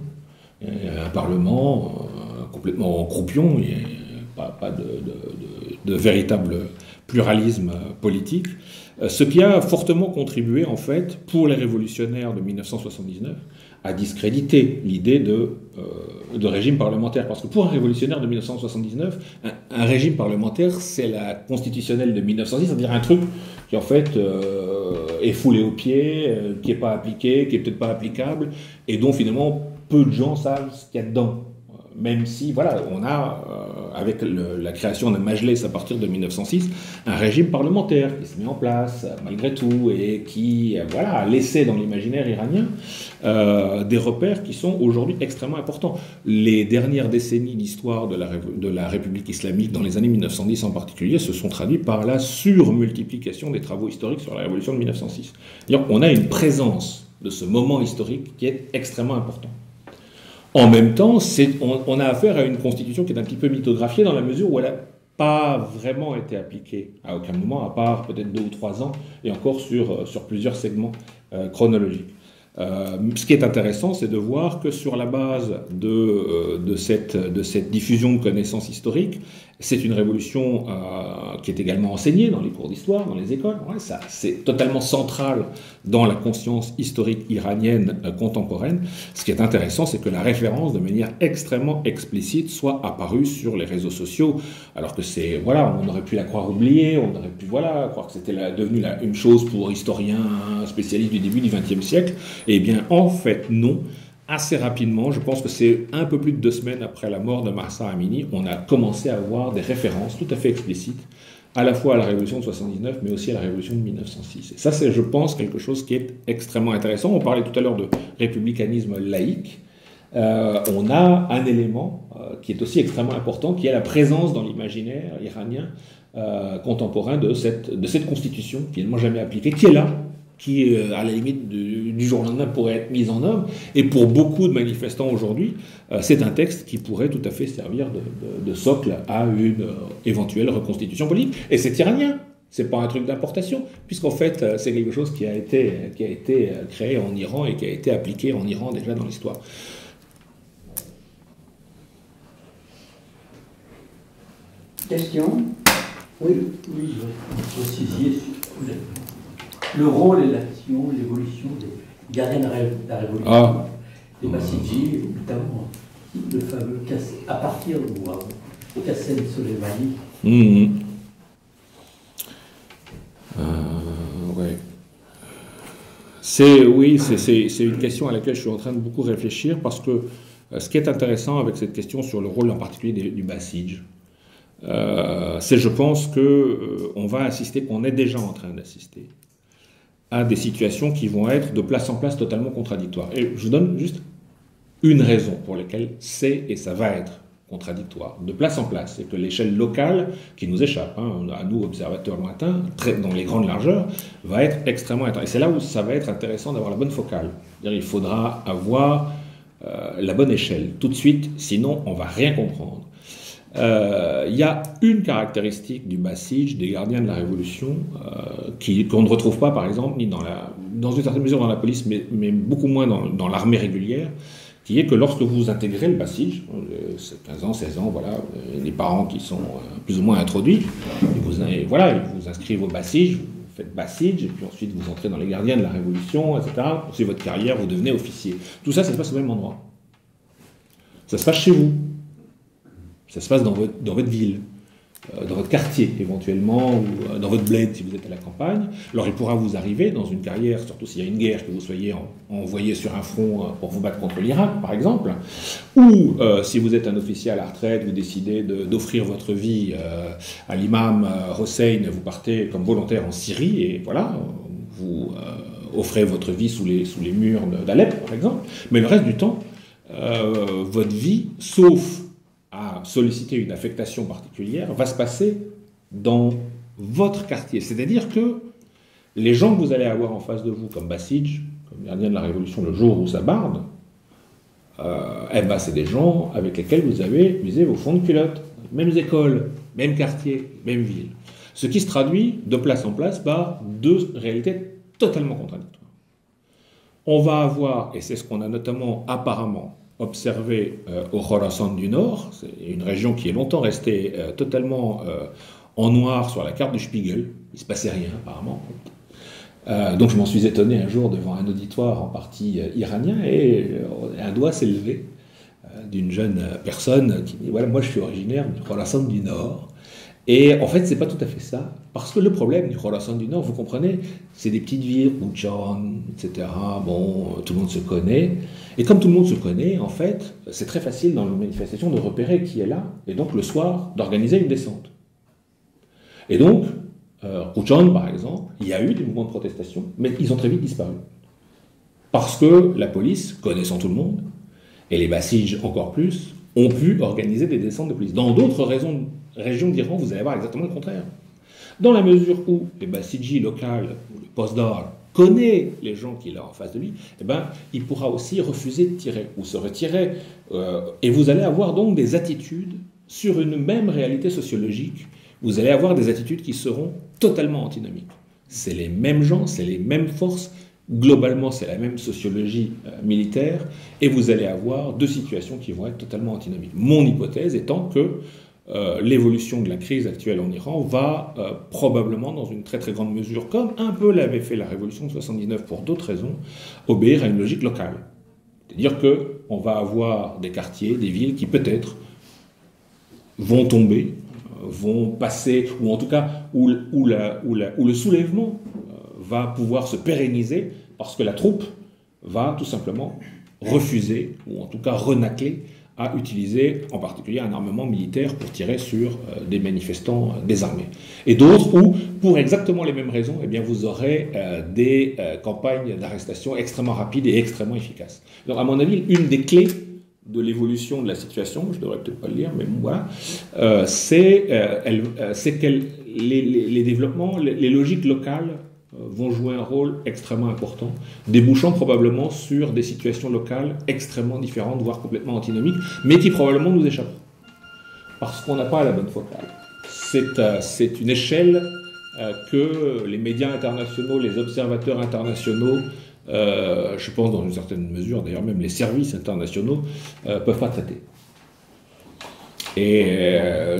un parlement complètement en croupion, il n'y a pas de véritable pluralisme politique. Ce qui a fortement contribué, en fait, pour les révolutionnaires de 1979, à discréditer l'idée de régime parlementaire. Parce que pour un révolutionnaire de 1979, un régime parlementaire, c'est la constitutionnelle de 1906, c'est-à-dire un truc qui, en fait, est foulé aux pieds, qui n'est pas appliqué, qui n'est peut-être pas applicable, et dont, finalement, peu de gens savent ce qu'il y a dedans. Même si, voilà, on a, avec la création d'un Majlis à partir de 1906, un régime parlementaire qui se met en place, malgré tout, et qui, voilà, a laissé dans l'imaginaire iranien des repères qui sont aujourd'hui extrêmement importants. Les dernières décennies d'histoire de la République islamique, dans les années 1910 en particulier, se sont traduites par la surmultiplication des travaux historiques sur la révolution de 1906. C'est-à-dire qu'on a une présence de ce moment historique qui est extrêmement important. En même temps, on a affaire à une constitution qui est un petit peu mythographiée dans la mesure où elle n'a pas vraiment été appliquée à aucun moment, à part peut-être 2 ou 3 ans, et encore sur plusieurs segments chronologiques. Ce qui est intéressant, c'est de voir que sur la base de cette diffusion de connaissances historiques, c'est une révolution qui est également enseignée dans les cours d'histoire, dans les écoles. Ouais, ça, c'est totalement central dans la conscience historique iranienne contemporaine. Ce qui est intéressant, c'est que la référence, de manière extrêmement explicite, soit apparue sur les réseaux sociaux, alors que c'est, voilà, on aurait pu la croire oubliée, on aurait pu, voilà, croire que c'était devenu une chose pour historiens spécialistes du début du XXe siècle. Eh bien, en fait, non. Assez rapidement, je pense que c'est un peu plus de 2 semaines après la mort de Mahsa Amini, on a commencé à avoir des références tout à fait explicites, à la fois à la révolution de 79, mais aussi à la révolution de 1906. Et ça, c'est, je pense, quelque chose qui est extrêmement intéressant. On parlait tout à l'heure de républicanisme laïque. On a un élément qui est aussi extrêmement important, qui est la présence dans l'imaginaire iranien contemporain de cette constitution, finalement jamais appliquée, qui est là, qui, à la limite du jour au lendemain, pourrait être mise en œuvre. Et pour beaucoup de manifestants aujourd'hui, c'est un texte qui pourrait tout à fait servir de socle à une éventuelle reconstitution politique. Et c'est iranien, c'est pas un truc d'importation, puisqu'en fait, c'est quelque chose qui a été créé en Iran et qui a été appliqué en Iran déjà dans l'histoire. Question ? Oui. Oui, je vais préciser. le rôle et l'action, l'évolution des gardiens de la Révolution, les Bassidji, notamment le fameux à partir de Qassem Soleimani. Ouais. C'est une question à laquelle je suis en train de beaucoup réfléchir, parce que ce qui est intéressant avec cette question sur le rôle en particulier du Bassidj, c'est, je pense, qu'on va assister, qu'on est déjà en train d'assister à des situations qui vont être de place en place totalement contradictoires. Et je vous donne juste une raison pour laquelle c'est et ça va être contradictoire, de place en place, et que l'échelle locale, qui nous échappe, à nous, observateurs lointains, dans les grandes largeurs, va être extrêmement intéressant. Et c'est là où ça va être intéressant d'avoir la bonne focale. C'est-à-dire, il faudra avoir la bonne échelle tout de suite, sinon on ne va rien comprendre. Il y a une caractéristique du Bassidj, des gardiens de la Révolution, qu'on ne retrouve pas, par exemple, ni dans une certaine mesure dans la police, mais beaucoup moins dans l'armée régulière, qui est que lorsque vous intégrez le Bassidj, 15 ans, 16 ans, voilà, les parents qui sont plus ou moins introduits, ils vous inscrivent au Bassidj, vous faites Bassidj, et puis ensuite vous entrez dans les gardiens de la Révolution, etc. C'est votre carrière, vous devenez officier. Tout ça, ça se passe au même endroit. Ça se passe chez vous. Ça se passe dans votre ville, dans votre quartier éventuellement, ou dans votre bled si vous êtes à la campagne. Alors il pourra vous arriver dans une carrière, surtout s'il y a une guerre, que vous soyez envoyé sur un front pour vous battre contre l'Irak, par exemple, ou si vous êtes un officier à la retraite, vous décidez d'offrir votre vie à l'imam Hossein, vous partez comme volontaire en Syrie, et voilà, vous offrez votre vie sous les murs d'Alep, par exemple. Mais le reste du temps, votre vie, sauf à solliciter une affectation particulière, va se passer dans votre quartier. C'est-à-dire que les gens que vous allez avoir en face de vous, comme Bassidj, comme gardien de la Révolution, le jour où ça barde, c'est des gens avec lesquels vous avez usé vos fonds de culotte. Mêmes écoles, même quartier, même ville. Ce qui se traduit de place en place par deux réalités totalement contradictoires. On va avoir, et c'est ce qu'on a notamment apparemment observé au Khorasan du Nord, c'est une région qui est longtemps restée totalement en noir sur la carte du Spiegel, il ne se passait rien apparemment. Donc je m'en suis étonné un jour devant un auditoire en partie iranien, et un doigt s'est levé d'une jeune personne qui dit « Voilà, moi je suis originaire du Khorasan du Nord ». Et en fait, c'est pas tout à fait ça, parce que le problème du Khorasan du Nord, vous comprenez, c'est des petites villes, Ouchan, etc. Bon, tout le monde se connaît. Et comme tout le monde se connaît, en fait, c'est très facile dans les manifestations de repérer qui est là, et donc le soir, d'organiser une descente. Et donc, Ouchan, par exemple, il y a eu des mouvements de protestation, mais ils ont très vite disparu. Parce que la police, connaissant tout le monde, et les Bassidj encore plus, ont pu organiser des descentes de police. Dans d'autres régions d'Iran, vous allez voir exactement le contraire. Dans la mesure où les Bassidji locales, ou le postdar, connaît les gens qu'il a en face de lui, eh ben, il pourra aussi refuser de tirer ou se retirer. Et vous allez avoir donc des attitudes sur une même réalité sociologique. Vous allez avoir des attitudes qui seront totalement antinomiques. C'est les mêmes gens, c'est les mêmes forces. Globalement, c'est la même sociologie militaire. Et vous allez avoir deux situations qui vont être totalement antinomiques. Mon hypothèse étant que l'évolution de la crise actuelle en Iran va probablement, dans une très très grande mesure, comme un peu l'avait fait la révolution de 79 pour d'autres raisons, obéir à une logique locale. C'est-à-dire qu'on va avoir des quartiers, des villes qui peut-être vont tomber, vont passer, ou en tout cas où le soulèvement va pouvoir se pérenniser parce que la troupe va tout simplement refuser, ou en tout cas renâcler, à utiliser en particulier un armement militaire pour tirer sur des manifestants désarmés. Et d'autres où, pour exactement les mêmes raisons, eh bien, vous aurez des campagnes d'arrestation extrêmement rapides et extrêmement efficaces. Donc, à mon avis, une des clés de l'évolution de la situation, je ne devrais peut-être pas le lire, mais bon, voilà, c'est que les développements, les logiques locales vont jouer un rôle extrêmement important, débouchant probablement sur des situations locales extrêmement différentes, voire complètement antinomiques, mais qui probablement nous échappent. Parce qu'on n'a pas la bonne focale. C'est une échelle que les médias internationaux, les observateurs internationaux, je pense dans une certaine mesure, d'ailleurs même les services internationaux, peuvent pas traiter. Et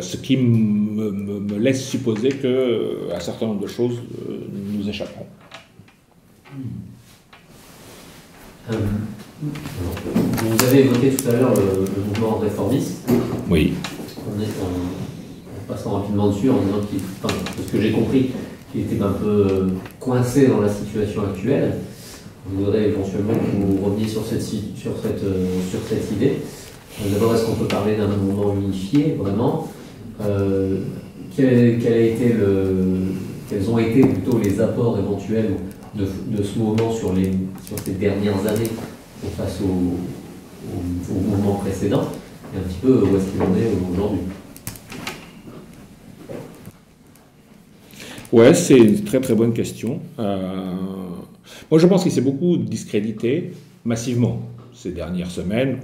ce qui me laisse supposer qu'un certain nombre de choses nous échapperont. Vous avez évoqué tout à l'heure le mouvement réformiste. Oui. En passant rapidement dessus, en disant qu'il, enfin, de ce que j'ai compris, qu'il était un peu coincé dans la situation actuelle. Je voudrais éventuellement que vous reveniez sur cette idée. D'abord, est-ce qu'on peut parler d'un mouvement unifié, vraiment? Quels ont été plutôt les apports éventuels de ce mouvement sur ces dernières années face au mouvement précédent, et un petit peu où est-ce qu'il en est aujourd'hui? Ouais, c'est une très très bonne question. Moi, je pense qu'il s'est beaucoup discrédité massivement ces dernières semaines,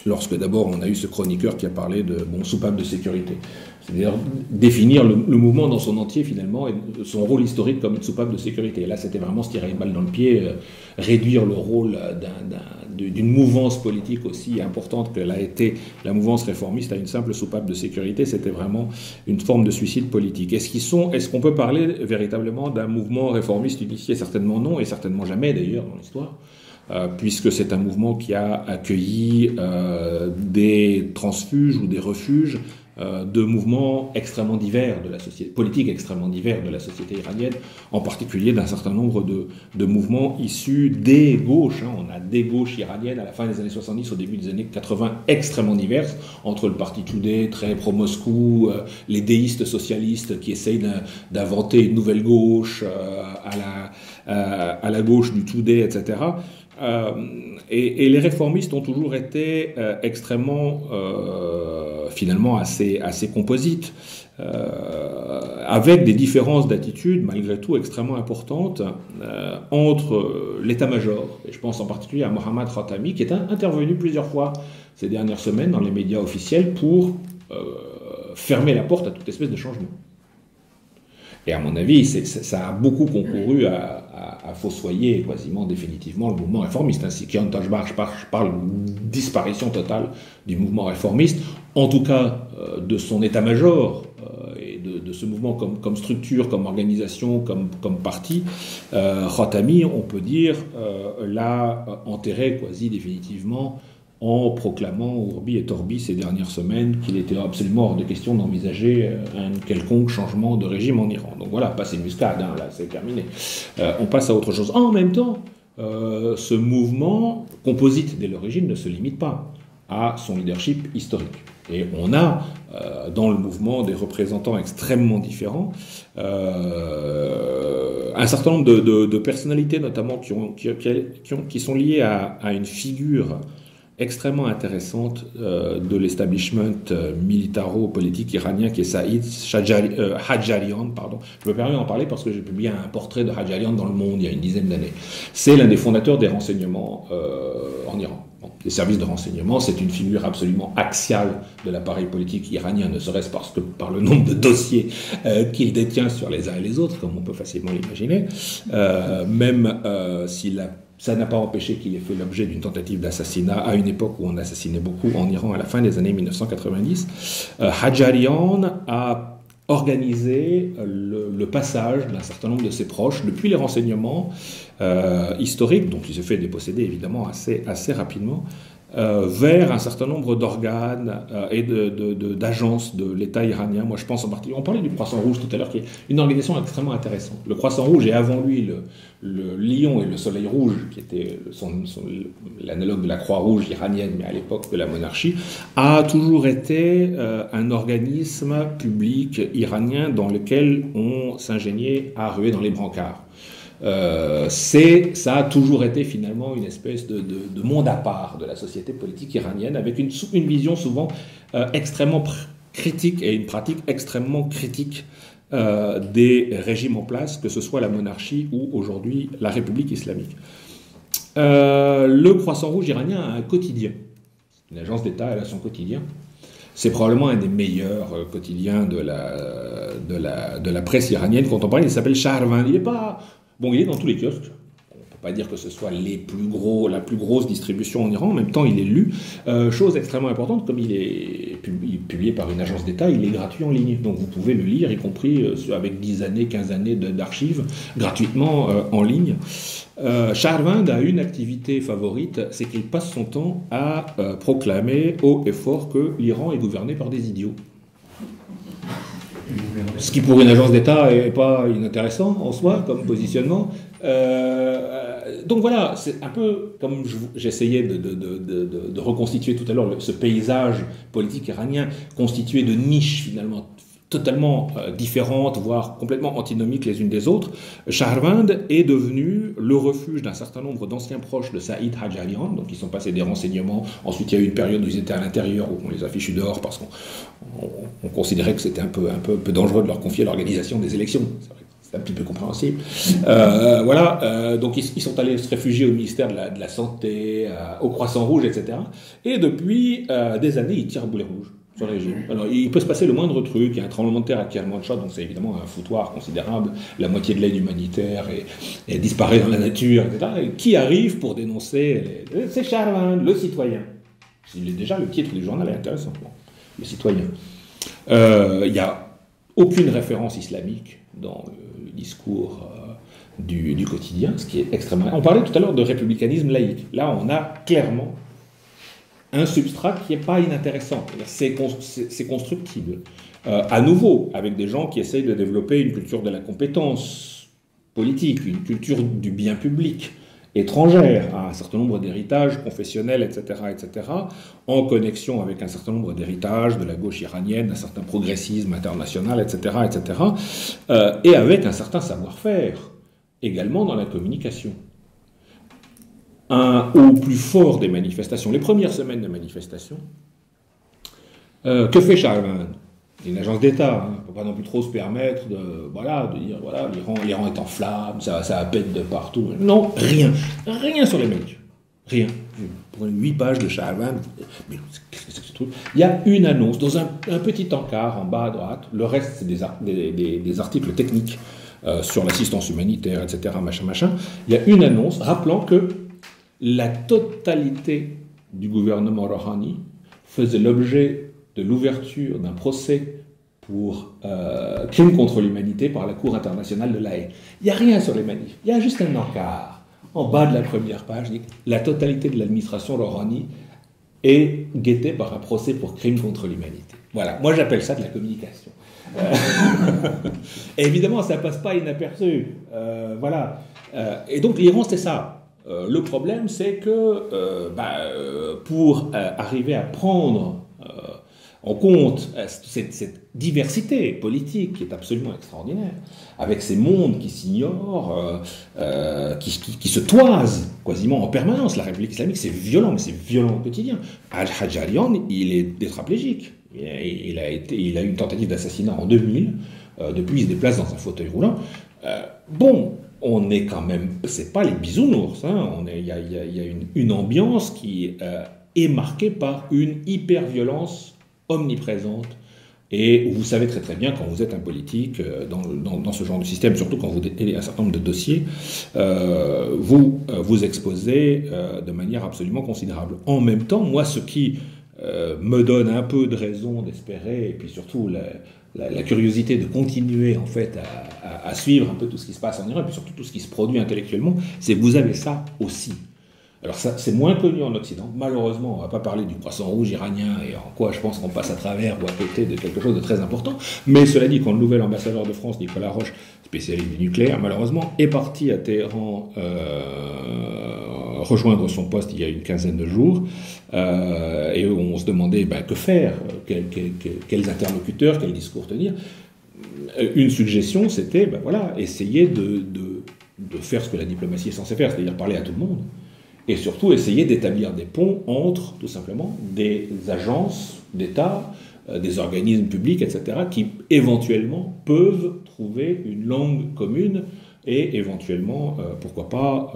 lorsque d'abord on a eu ce chroniqueur qui a parlé de soupape de sécurité. C'est-à-dire définir le mouvement dans son entier, finalement, et son rôle historique comme une soupape de sécurité. Et là, c'était vraiment se tirer une balle dans le pied, réduire le rôle d'une mouvance politique aussi importante que l'a été la mouvance réformiste à une simple soupape de sécurité. C'était vraiment une forme de suicide politique. Est-ce qu'on peut parler véritablement d'un mouvement réformiste unifié? Certainement non, et certainement jamais d'ailleurs dans l'histoire. Puisque c'est un mouvement qui a accueilli des transfuges ou des refuges de mouvements extrêmement divers de la société, politiques extrêmement divers de la société iranienne, en particulier d'un certain nombre de mouvements issus des gauches. On a des gauches iraniennes à la fin des années 70, au début des années 80, extrêmement diverses, entre le parti Tudeh, très pro-Moscou, les déistes socialistes qui essayent d'inventer une nouvelle gauche à la gauche du Tudeh, etc. Et les réformistes ont toujours été extrêmement, finalement, assez composites, avec des différences d'attitude, malgré tout, extrêmement importantes, entre l'état-major, et je pense en particulier à Mohammad Khatami, qui est intervenu plusieurs fois ces dernières semaines dans les médias officiels pour fermer la porte à toute espèce de changement. Et à mon avis, ça a beaucoup concouru à fossoyer quasiment définitivement le mouvement réformiste. Si Kian Tajbar parle de disparition totale du mouvement réformiste, en tout cas de son état-major et de ce mouvement comme structure, comme organisation, comme parti, Khatami, on peut dire, l'a enterré quasi définitivement en proclamant Urbi et Orbi ces dernières semaines qu'il était absolument hors de question d'envisager un quelconque changement de régime en Iran. Donc voilà, passez une muscade, là c'est terminé. On passe à autre chose. En même temps, ce mouvement, composite dès l'origine, ne se limite pas à son leadership historique. Et on a dans le mouvement des représentants extrêmement différents, un certain nombre de personnalités notamment qui sont liées à une figure extrêmement intéressante de l'establishment militaro-politique iranien qui est Saïd Hajjarian. Je me permets d'en parler parce que j'ai publié un portrait de Hajjarian dans Le Monde il y a une dizaine d'années. C'est l'un des fondateurs des renseignements en Iran. Les services de renseignement, c'est une figure absolument axiale de l'appareil politique iranien, ne serait-ce parce que par le nombre de dossiers qu'il détient sur les uns et les autres, comme on peut facilement l'imaginer, même ça n'a pas empêché qu'il ait fait l'objet d'une tentative d'assassinat à une époque où on assassinait beaucoup en Iran à la fin des années 1990. Hajjarian a organisé le passage d'un certain nombre de ses proches depuis les renseignements historiques, dont il se fait déposséder évidemment assez rapidement, vers un certain nombre d'organes et d'agences de l'État iranien. Moi, je pense en particulier, on parlait du Croissant Rouge tout à l'heure, qui est une organisation extrêmement intéressante. Le Croissant Rouge, et avant lui le Lion et le Soleil Rouge, qui était l'analogue de la Croix-Rouge iranienne, mais à l'époque de la monarchie, a toujours été un organisme public iranien dans lequel on s'ingéniait à ruer dans les brancards. Ça a toujours été finalement une espèce de monde à part de la société politique iranienne, avec une vision souvent extrêmement critique et une pratique extrêmement critique des régimes en place, que ce soit la monarchie ou aujourd'hui la République islamique. Le Croissant Rouge iranien a un quotidien. Une agence d'État, elle a son quotidien. C'est probablement un des meilleurs quotidiens de la presse iranienne contemporaine. Il s'appelle Shahrvan. Il est dans tous les kiosques. On peut pas dire que ce soit la plus grosse distribution en Iran, en même temps il est lu. Chose extrêmement importante, comme il est publié par une agence d'État, il est gratuit en ligne, donc vous pouvez le lire, y compris avec 10 années, 15 années d'archives, gratuitement en ligne. Shahriand a une activité favorite, c'est qu'il passe son temps à proclamer haut et fort que l'Iran est gouverné par des idiots. Ce qui pour une agence d'État n'est pas inintéressant en soi comme positionnement. Donc voilà, c'est un peu comme j'essayais de reconstituer tout à l'heure ce paysage politique iranien constitué de niches finalement totalement différentes, voire complètement antinomiques les unes des autres. Shahriand est devenu le refuge d'un certain nombre d'anciens proches de Saïd Hajjarian, donc ils sont passés des renseignements. Ensuite, il y a eu une période où ils étaient à l'intérieur, où on les a fichus dehors parce qu'on considérait que c'était un peu dangereux de leur confier l'organisation des élections. C'est un petit peu compréhensible. Donc ils sont allés se réfugier au ministère de la Santé, au Croissant Rouge, etc. Et depuis des années, ils tirent boulet rouge sur le régime. Alors, il peut se passer le moindre truc, il y a un tremblement de terre à Kermanshah, donc c'est évidemment un foutoir considérable, la moitié de l'aide humanitaire et disparaît dans la nature, etc. Et qui arrive pour dénoncer c'est Shahriand, le citoyen. Il est déjà, le titre du journal est intéressant. Bon, le citoyen. Il n'y a aucune référence islamique dans le discours du quotidien, ce qui est extrêmement... On parlait tout à l'heure de républicanisme laïque. Là, on a clairement un substrat qui n'est pas inintéressant. C'est constructible. À nouveau, avec des gens qui essayent de développer une culture de la compétence politique, une culture du bien public, étrangère à un certain nombre d'héritages confessionnels, etc., en connexion avec un certain nombre d'héritages de la gauche iranienne, d'un certain progressisme international, etc., et avec un certain savoir-faire, également dans la communication. Au plus fort des manifestations, les premières semaines de manifestations, que fait Shahriand? Une agence d'État, on ne peut pas non plus trop se permettre de dire l'Iran est en flammes, ça pète de partout. Non, rien sur les médias, rien. Pour 8 pages de Shahriand, mais qu'est-ce que c'est que ce truc? Il y a une annonce dans un petit encart en bas à droite. Le reste c'est des articles techniques sur l'assistance humanitaire, etc. Machin. Il y a une annonce rappelant que la totalité du gouvernement Rouhani faisait l'objet de l'ouverture d'un procès pour crime contre l'humanité par la Cour internationale de La Haye. Il n'y a rien sur les manifs, il y a juste un encart. En bas de la première page, dit la totalité de l'administration Rouhani est guettée par un procès pour crime contre l'humanité. Voilà, moi j'appelle ça de la communication. Et évidemment, ça ne passe pas inaperçu. Et donc l'Iran, c'est ça. Le problème, c'est que pour arriver à prendre en compte cette diversité politique qui est absolument extraordinaire, avec ces mondes qui s'ignorent, qui se toisent quasiment en permanence. La République islamique, c'est violent, mais c'est violent au quotidien. Hajjarian, il est tétraplégique. Il a eu une tentative d'assassinat en 2000. Depuis, il se déplace dans un fauteuil roulant. On est quand même, c'est pas les bisounours, il y a une ambiance qui est marquée par une hyper-violence omniprésente, et vous savez très très bien quand vous êtes un politique dans ce genre de système, surtout quand vous détenez un certain nombre de dossiers, vous exposez de manière absolument considérable. En même temps, moi, ce qui me donne un peu de raison d'espérer, et puis surtout la curiosité de continuer en fait à suivre un peu tout ce qui se passe en Iran, et puis surtout tout ce qui se produit intellectuellement, c'est que vous avez ça aussi. Alors ça, c'est moins connu en Occident. Malheureusement, on ne va pas parler du Croissant Rouge iranien et en quoi je pense qu'on passe à travers ou à côté de quelque chose de très important. Mais cela dit, quand le nouvel ambassadeur de France, Nicolas Roche, spécialiste du nucléaire, malheureusement, est parti à Téhéran rejoindre son poste il y a une quinzaine de jours, et on se demandait que faire, quels interlocuteurs, quel discours tenir. Une suggestion, c'était essayer de faire ce que la diplomatie est censée faire, c'est-à-dire parler à tout le monde. Et surtout essayer d'établir des ponts entre, tout simplement, des agences d'État, des organismes publics, etc., qui éventuellement peuvent trouver une langue commune et éventuellement, pourquoi pas,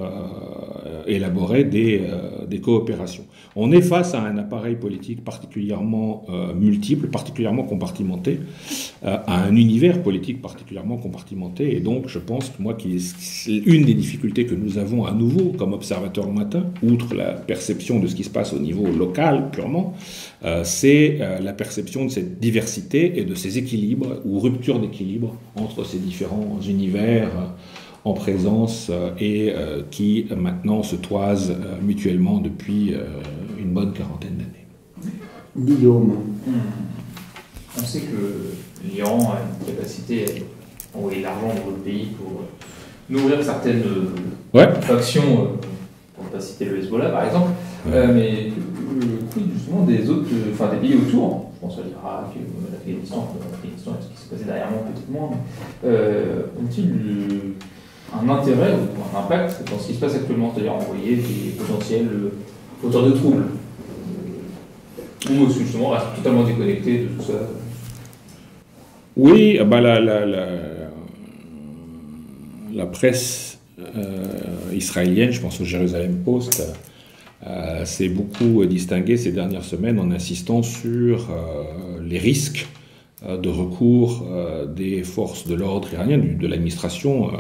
élaborer des coopérations. On est face à un appareil politique particulièrement multiple, particulièrement compartimenté, à un univers politique particulièrement compartimenté. Et donc, je pense que moi, une des difficultés que nous avons à nouveau comme observateurs lointains, outre la perception de ce qui se passe au niveau local purement, c'est la perception de cette diversité et de ces équilibres ou ruptures d'équilibre entre ces différents univers en présence et qui maintenant se toisent mutuellement depuis une bonne quarantaine d'années. Guillaume. On sait que l'Iran a une capacité à envoyer de l'argent dans le pays pour nourrir certaines factions, pour ne pas citer le Hezbollah par exemple, mais justement des autres, des pays autour, je pense à l'Irak, l'Afghanistan, ce qui s'est passé derrière moi peut-être moins, ont-ils un intérêt ou un impact dans ce qui se passe actuellement, c'est-à-dire envoyer des potentiels auteurs de troubles, ou justement reste totalement déconnecté de tout ça? Oui, la presse israélienne, je pense au Jérusalem Post, s'est beaucoup distinguée ces dernières semaines en insistant sur les risques de recours des forces de l'ordre iraniennes, de l'administration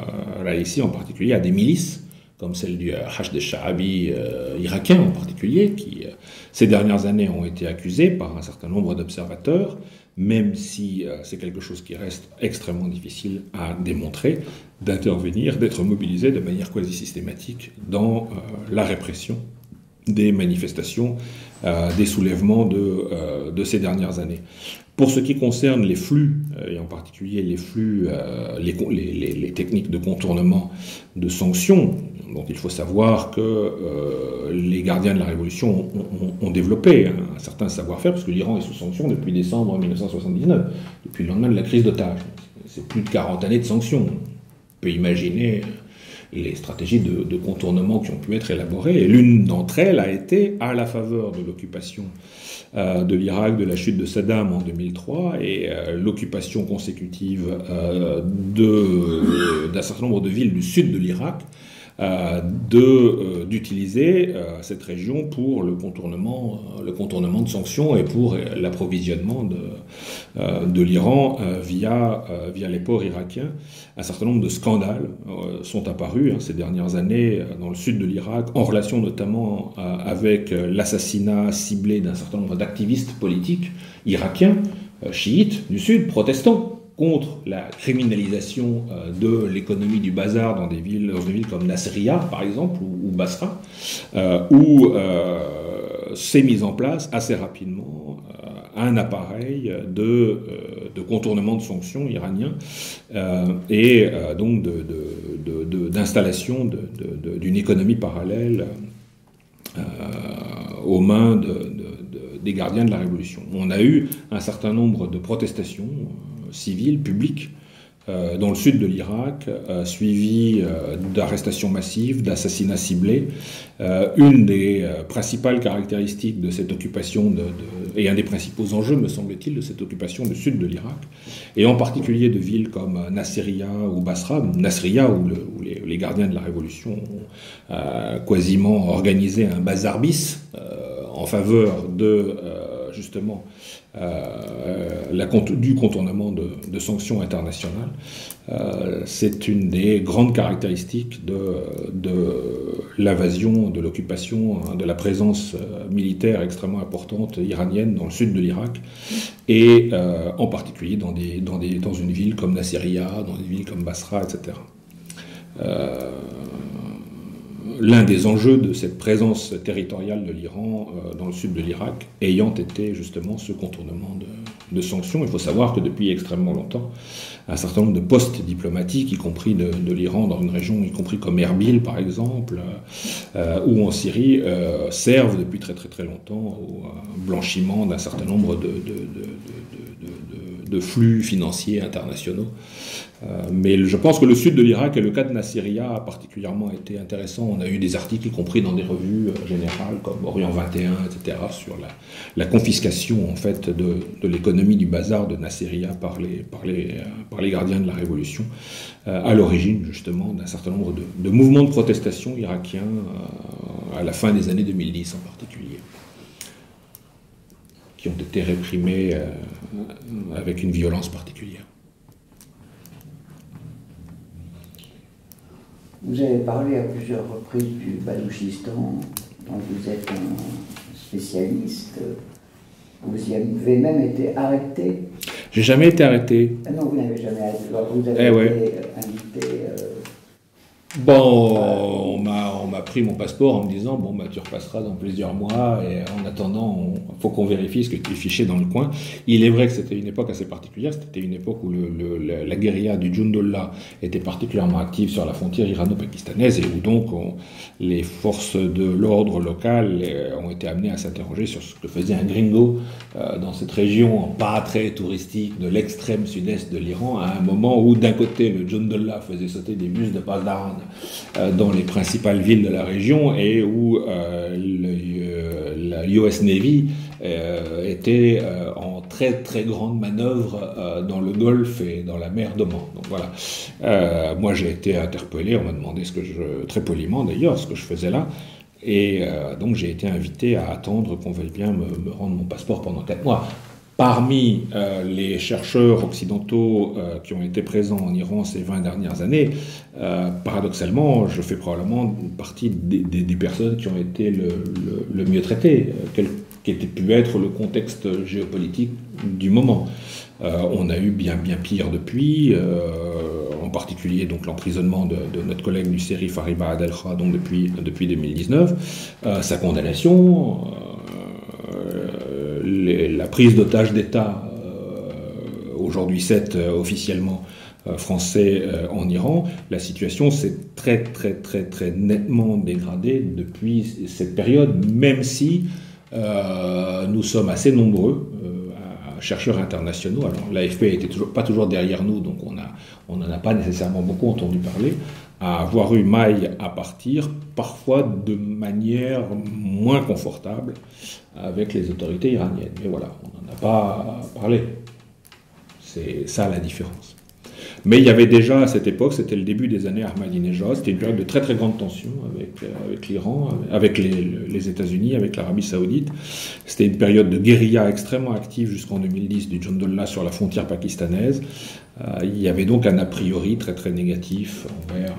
raïssi en particulier, à des milices, comme celle du Hashd al-Sha'abi irakien en particulier, qui ces dernières années ont été accusées par un certain nombre d'observateurs, même si c'est quelque chose qui reste extrêmement difficile à démontrer, d'intervenir, d'être mobilisé de manière quasi systématique dans la répression des manifestations, des soulèvements de ces dernières années. Pour ce qui concerne les flux, et en particulier les flux, les techniques de contournement de sanctions, donc il faut savoir que les gardiens de la Révolution ont développé un certain savoir-faire, parce que l'Iran est sous sanctions depuis décembre 1979, depuis le lendemain de la crise d'otages. C'est plus de 40 années de sanctions. On peut imaginer les stratégies de contournement qui ont pu être élaborées, et l'une d'entre elles a été, à la faveur de l'occupation de l'Irak, de la chute de Saddam en 2003, et l'occupation consécutive d'un certain nombre de villes du sud de l'Irak, d'utiliser cette région pour le contournement de sanctions et pour l'approvisionnement de l'Iran via les ports irakiens. Un certain nombre de scandales sont apparus ces dernières années dans le sud de l'Irak, en relation notamment avec l'assassinat ciblé d'un certain nombre d'activistes politiques irakiens, chiites du sud, protestants, contre la criminalisation de l'économie du bazar dans des villes comme Nasiriyah, par exemple, ou Basra, où s'est mis en place assez rapidement un appareil de contournement de sanctions iranien et donc d'installation d'une économie parallèle aux mains des gardiens de la Révolution. On a eu un certain nombre de protestations civiles, publiques, dans le sud de l'Irak, suivies d'arrestations massives, d'assassinats ciblés. Une des principales caractéristiques de cette occupation, et un des principaux enjeux, me semble-t-il, de cette occupation du sud de l'Irak, et en particulier de villes comme Nasiriyah ou Basra, Nasiriyah où les gardiens de la Révolution ont quasiment organisé un bazar bis en faveur de justement du contournement de sanctions internationales. C'est une des grandes caractéristiques de l'invasion, de l'occupation, de la présence militaire extrêmement importante iranienne dans le sud de l'Irak, et en particulier dans une ville comme Nasiriyah, dans des villes comme Basra, etc. L'un des enjeux de cette présence territoriale de l'Iran dans le sud de l'Irak ayant été justement ce contournement de sanctions. Il faut savoir que depuis extrêmement longtemps, un certain nombre de postes diplomatiques, y compris de l'Iran dans une région, y compris comme Erbil par exemple, ou en Syrie, servent depuis très très très longtemps au blanchiment d'un certain nombre de flux financiers internationaux. Mais je pense que le sud de l'Irak et le cas de Nasiriyah a particulièrement été intéressant. On a eu des articles, y compris dans des revues générales comme Orient 21, etc., sur la confiscation en fait de l'économie du bazar de Nasiriyah par les gardiens de la Révolution, à l'origine justement d'un certain nombre de mouvements de protestation irakiens à la fin des années 2010 en particulier, qui qui ont été réprimés avec une violence particulière. Vous avez parlé à plusieurs reprises du Baloutchistan, dont vous êtes un spécialiste. Vous y avez même été arrêté. J'ai jamais été arrêté. Ah non, vous n'avez jamais arrêté. Vous avez été invité. Bon, on m'a pris mon passeport en me disant bon bah tu repasseras dans plusieurs mois et en attendant il faut qu'on vérifie ce que tu es fiché dans le coin. Il est vrai que c'était une époque assez particulière, c'était une époque où la guérilla du Jundullah était particulièrement active sur la frontière irano-pakistanaise et où donc les forces de l'ordre local ont été amenées à s'interroger sur ce que faisait un gringo dans cette région pas très touristique de l'extrême sud-est de l'Iran à un moment où d'un côté le Jundullah faisait sauter des bus de Pasdaran dans les principales villes de la région et où la US Navy était en très très grande manœuvre dans le Golfe et dans la mer d'Oman. Donc voilà. Moi j'ai été interpellé, on m'a demandé très poliment d'ailleurs, ce que je faisais là. Et donc j'ai été invité à attendre qu'on veuille bien me rendre mon passeport pendant 4 mois. Parmi les chercheurs occidentaux qui ont été présents en Iran ces 20 dernières années, paradoxalement, je fais probablement partie des personnes qui ont été le mieux traitées, quel qu'était pu être le contexte géopolitique du moment. On a eu bien pire depuis, en particulier donc l'emprisonnement de notre collègue du série Fariba Adelkha donc depuis 2019, sa condamnation. La prise d'otages d'État, aujourd'hui 7 officiellement français en Iran, la situation s'est très nettement dégradée depuis cette période, même si nous sommes assez nombreux, chercheurs internationaux. Alors l'AFP n'était pas toujours derrière nous, donc on n'en a pas nécessairement beaucoup entendu parler, à avoir eu maille à partir, parfois de manière moins confortable avec les autorités iraniennes. Mais voilà, on n'en a pas parlé. C'est ça la différence. Mais il y avait déjà à cette époque, c'était le début des années Ahmadinejad, c'était une période de très grande tension avec l'Iran, avec les États-Unis, avec l'Arabie Saoudite. C'était une période de guérilla extrêmement active jusqu'en 2010 du Jundullah sur la frontière pakistanaise. Il y avait donc un a priori très négatif envers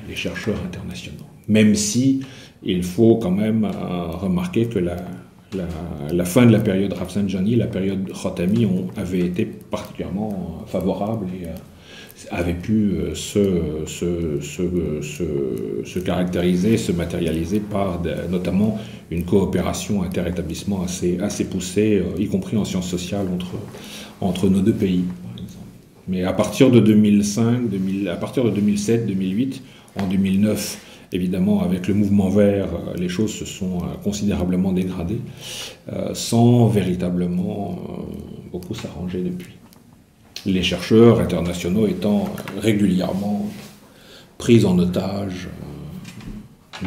les chercheurs internationaux. Même si il faut quand même remarquer que la fin de la période Rafsanjani, la période Khatami avait été particulièrement favorable et avait pu se caractériser, se matérialiser par notamment une coopération interétablissements assez poussée, y compris en sciences sociales entre nos deux pays, par exemple. Mais à partir de 2007, 2008, en 2009, évidemment, avec le mouvement vert, les choses se sont considérablement dégradées, sans véritablement beaucoup s'arranger depuis. Les chercheurs internationaux étant régulièrement pris en otage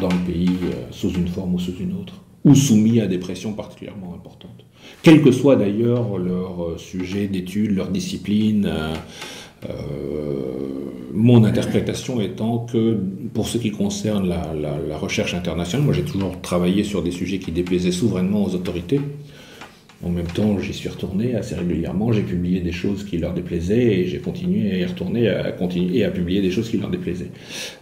dans le pays sous une forme ou sous une autre, ou soumis à des pressions particulièrement importantes. Quel que soit d'ailleurs leur sujet d'étude, leur discipline, mon interprétation étant que pour ce qui concerne la recherche internationale, moi j'ai toujours travaillé sur des sujets qui déplaisaient souverainement aux autorités. En même temps, j'y suis retourné assez régulièrement, j'ai publié des choses qui leur déplaisaient et j'ai continué à y retourner, à publier des choses qui leur déplaisaient.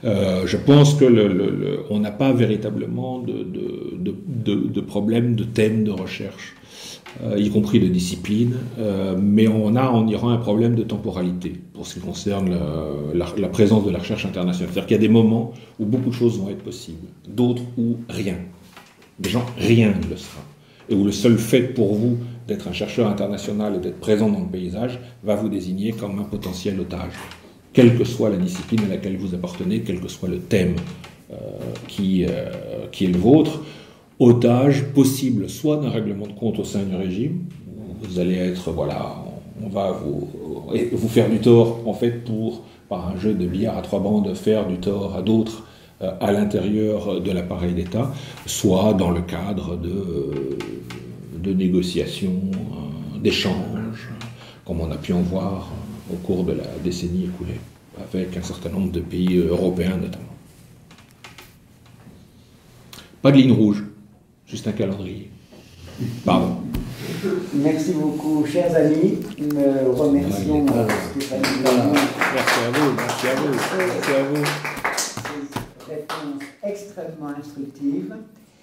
Je pense que on n'a pas véritablement de problème de thème de recherche, y compris de discipline, mais on a en Iran un problème de temporalité pour ce qui concerne la présence de la recherche internationale. C'est-à-dire qu'il y a des moments où beaucoup de choses vont être possibles, d'autres où rien. Des gens, rien ne le sera. Et où le seul fait pour vous d'être un chercheur international et d'être présent dans le paysage va vous désigner comme un potentiel otage. Quelle que soit la discipline à laquelle vous appartenez, quel que soit le thème qui est le vôtre, otage possible soit d'un règlement de compte au sein du régime, vous allez être, voilà, on va vous faire du tort, en fait, par un jeu de billard à 3 bandes, faire du tort à d'autres à l'intérieur de l'appareil d'État, soit dans le cadre de négociations, d'échanges, comme on a pu en voir au cours de la décennie écoulée, avec un certain nombre de pays européens notamment. Pas de ligne rouge, juste un calendrier. Pardon. Merci beaucoup, chers amis. Nous remercions Stéphanie Lamont. Merci à vous, merci à vous, merci à vous. Ces réponses extrêmement instructives.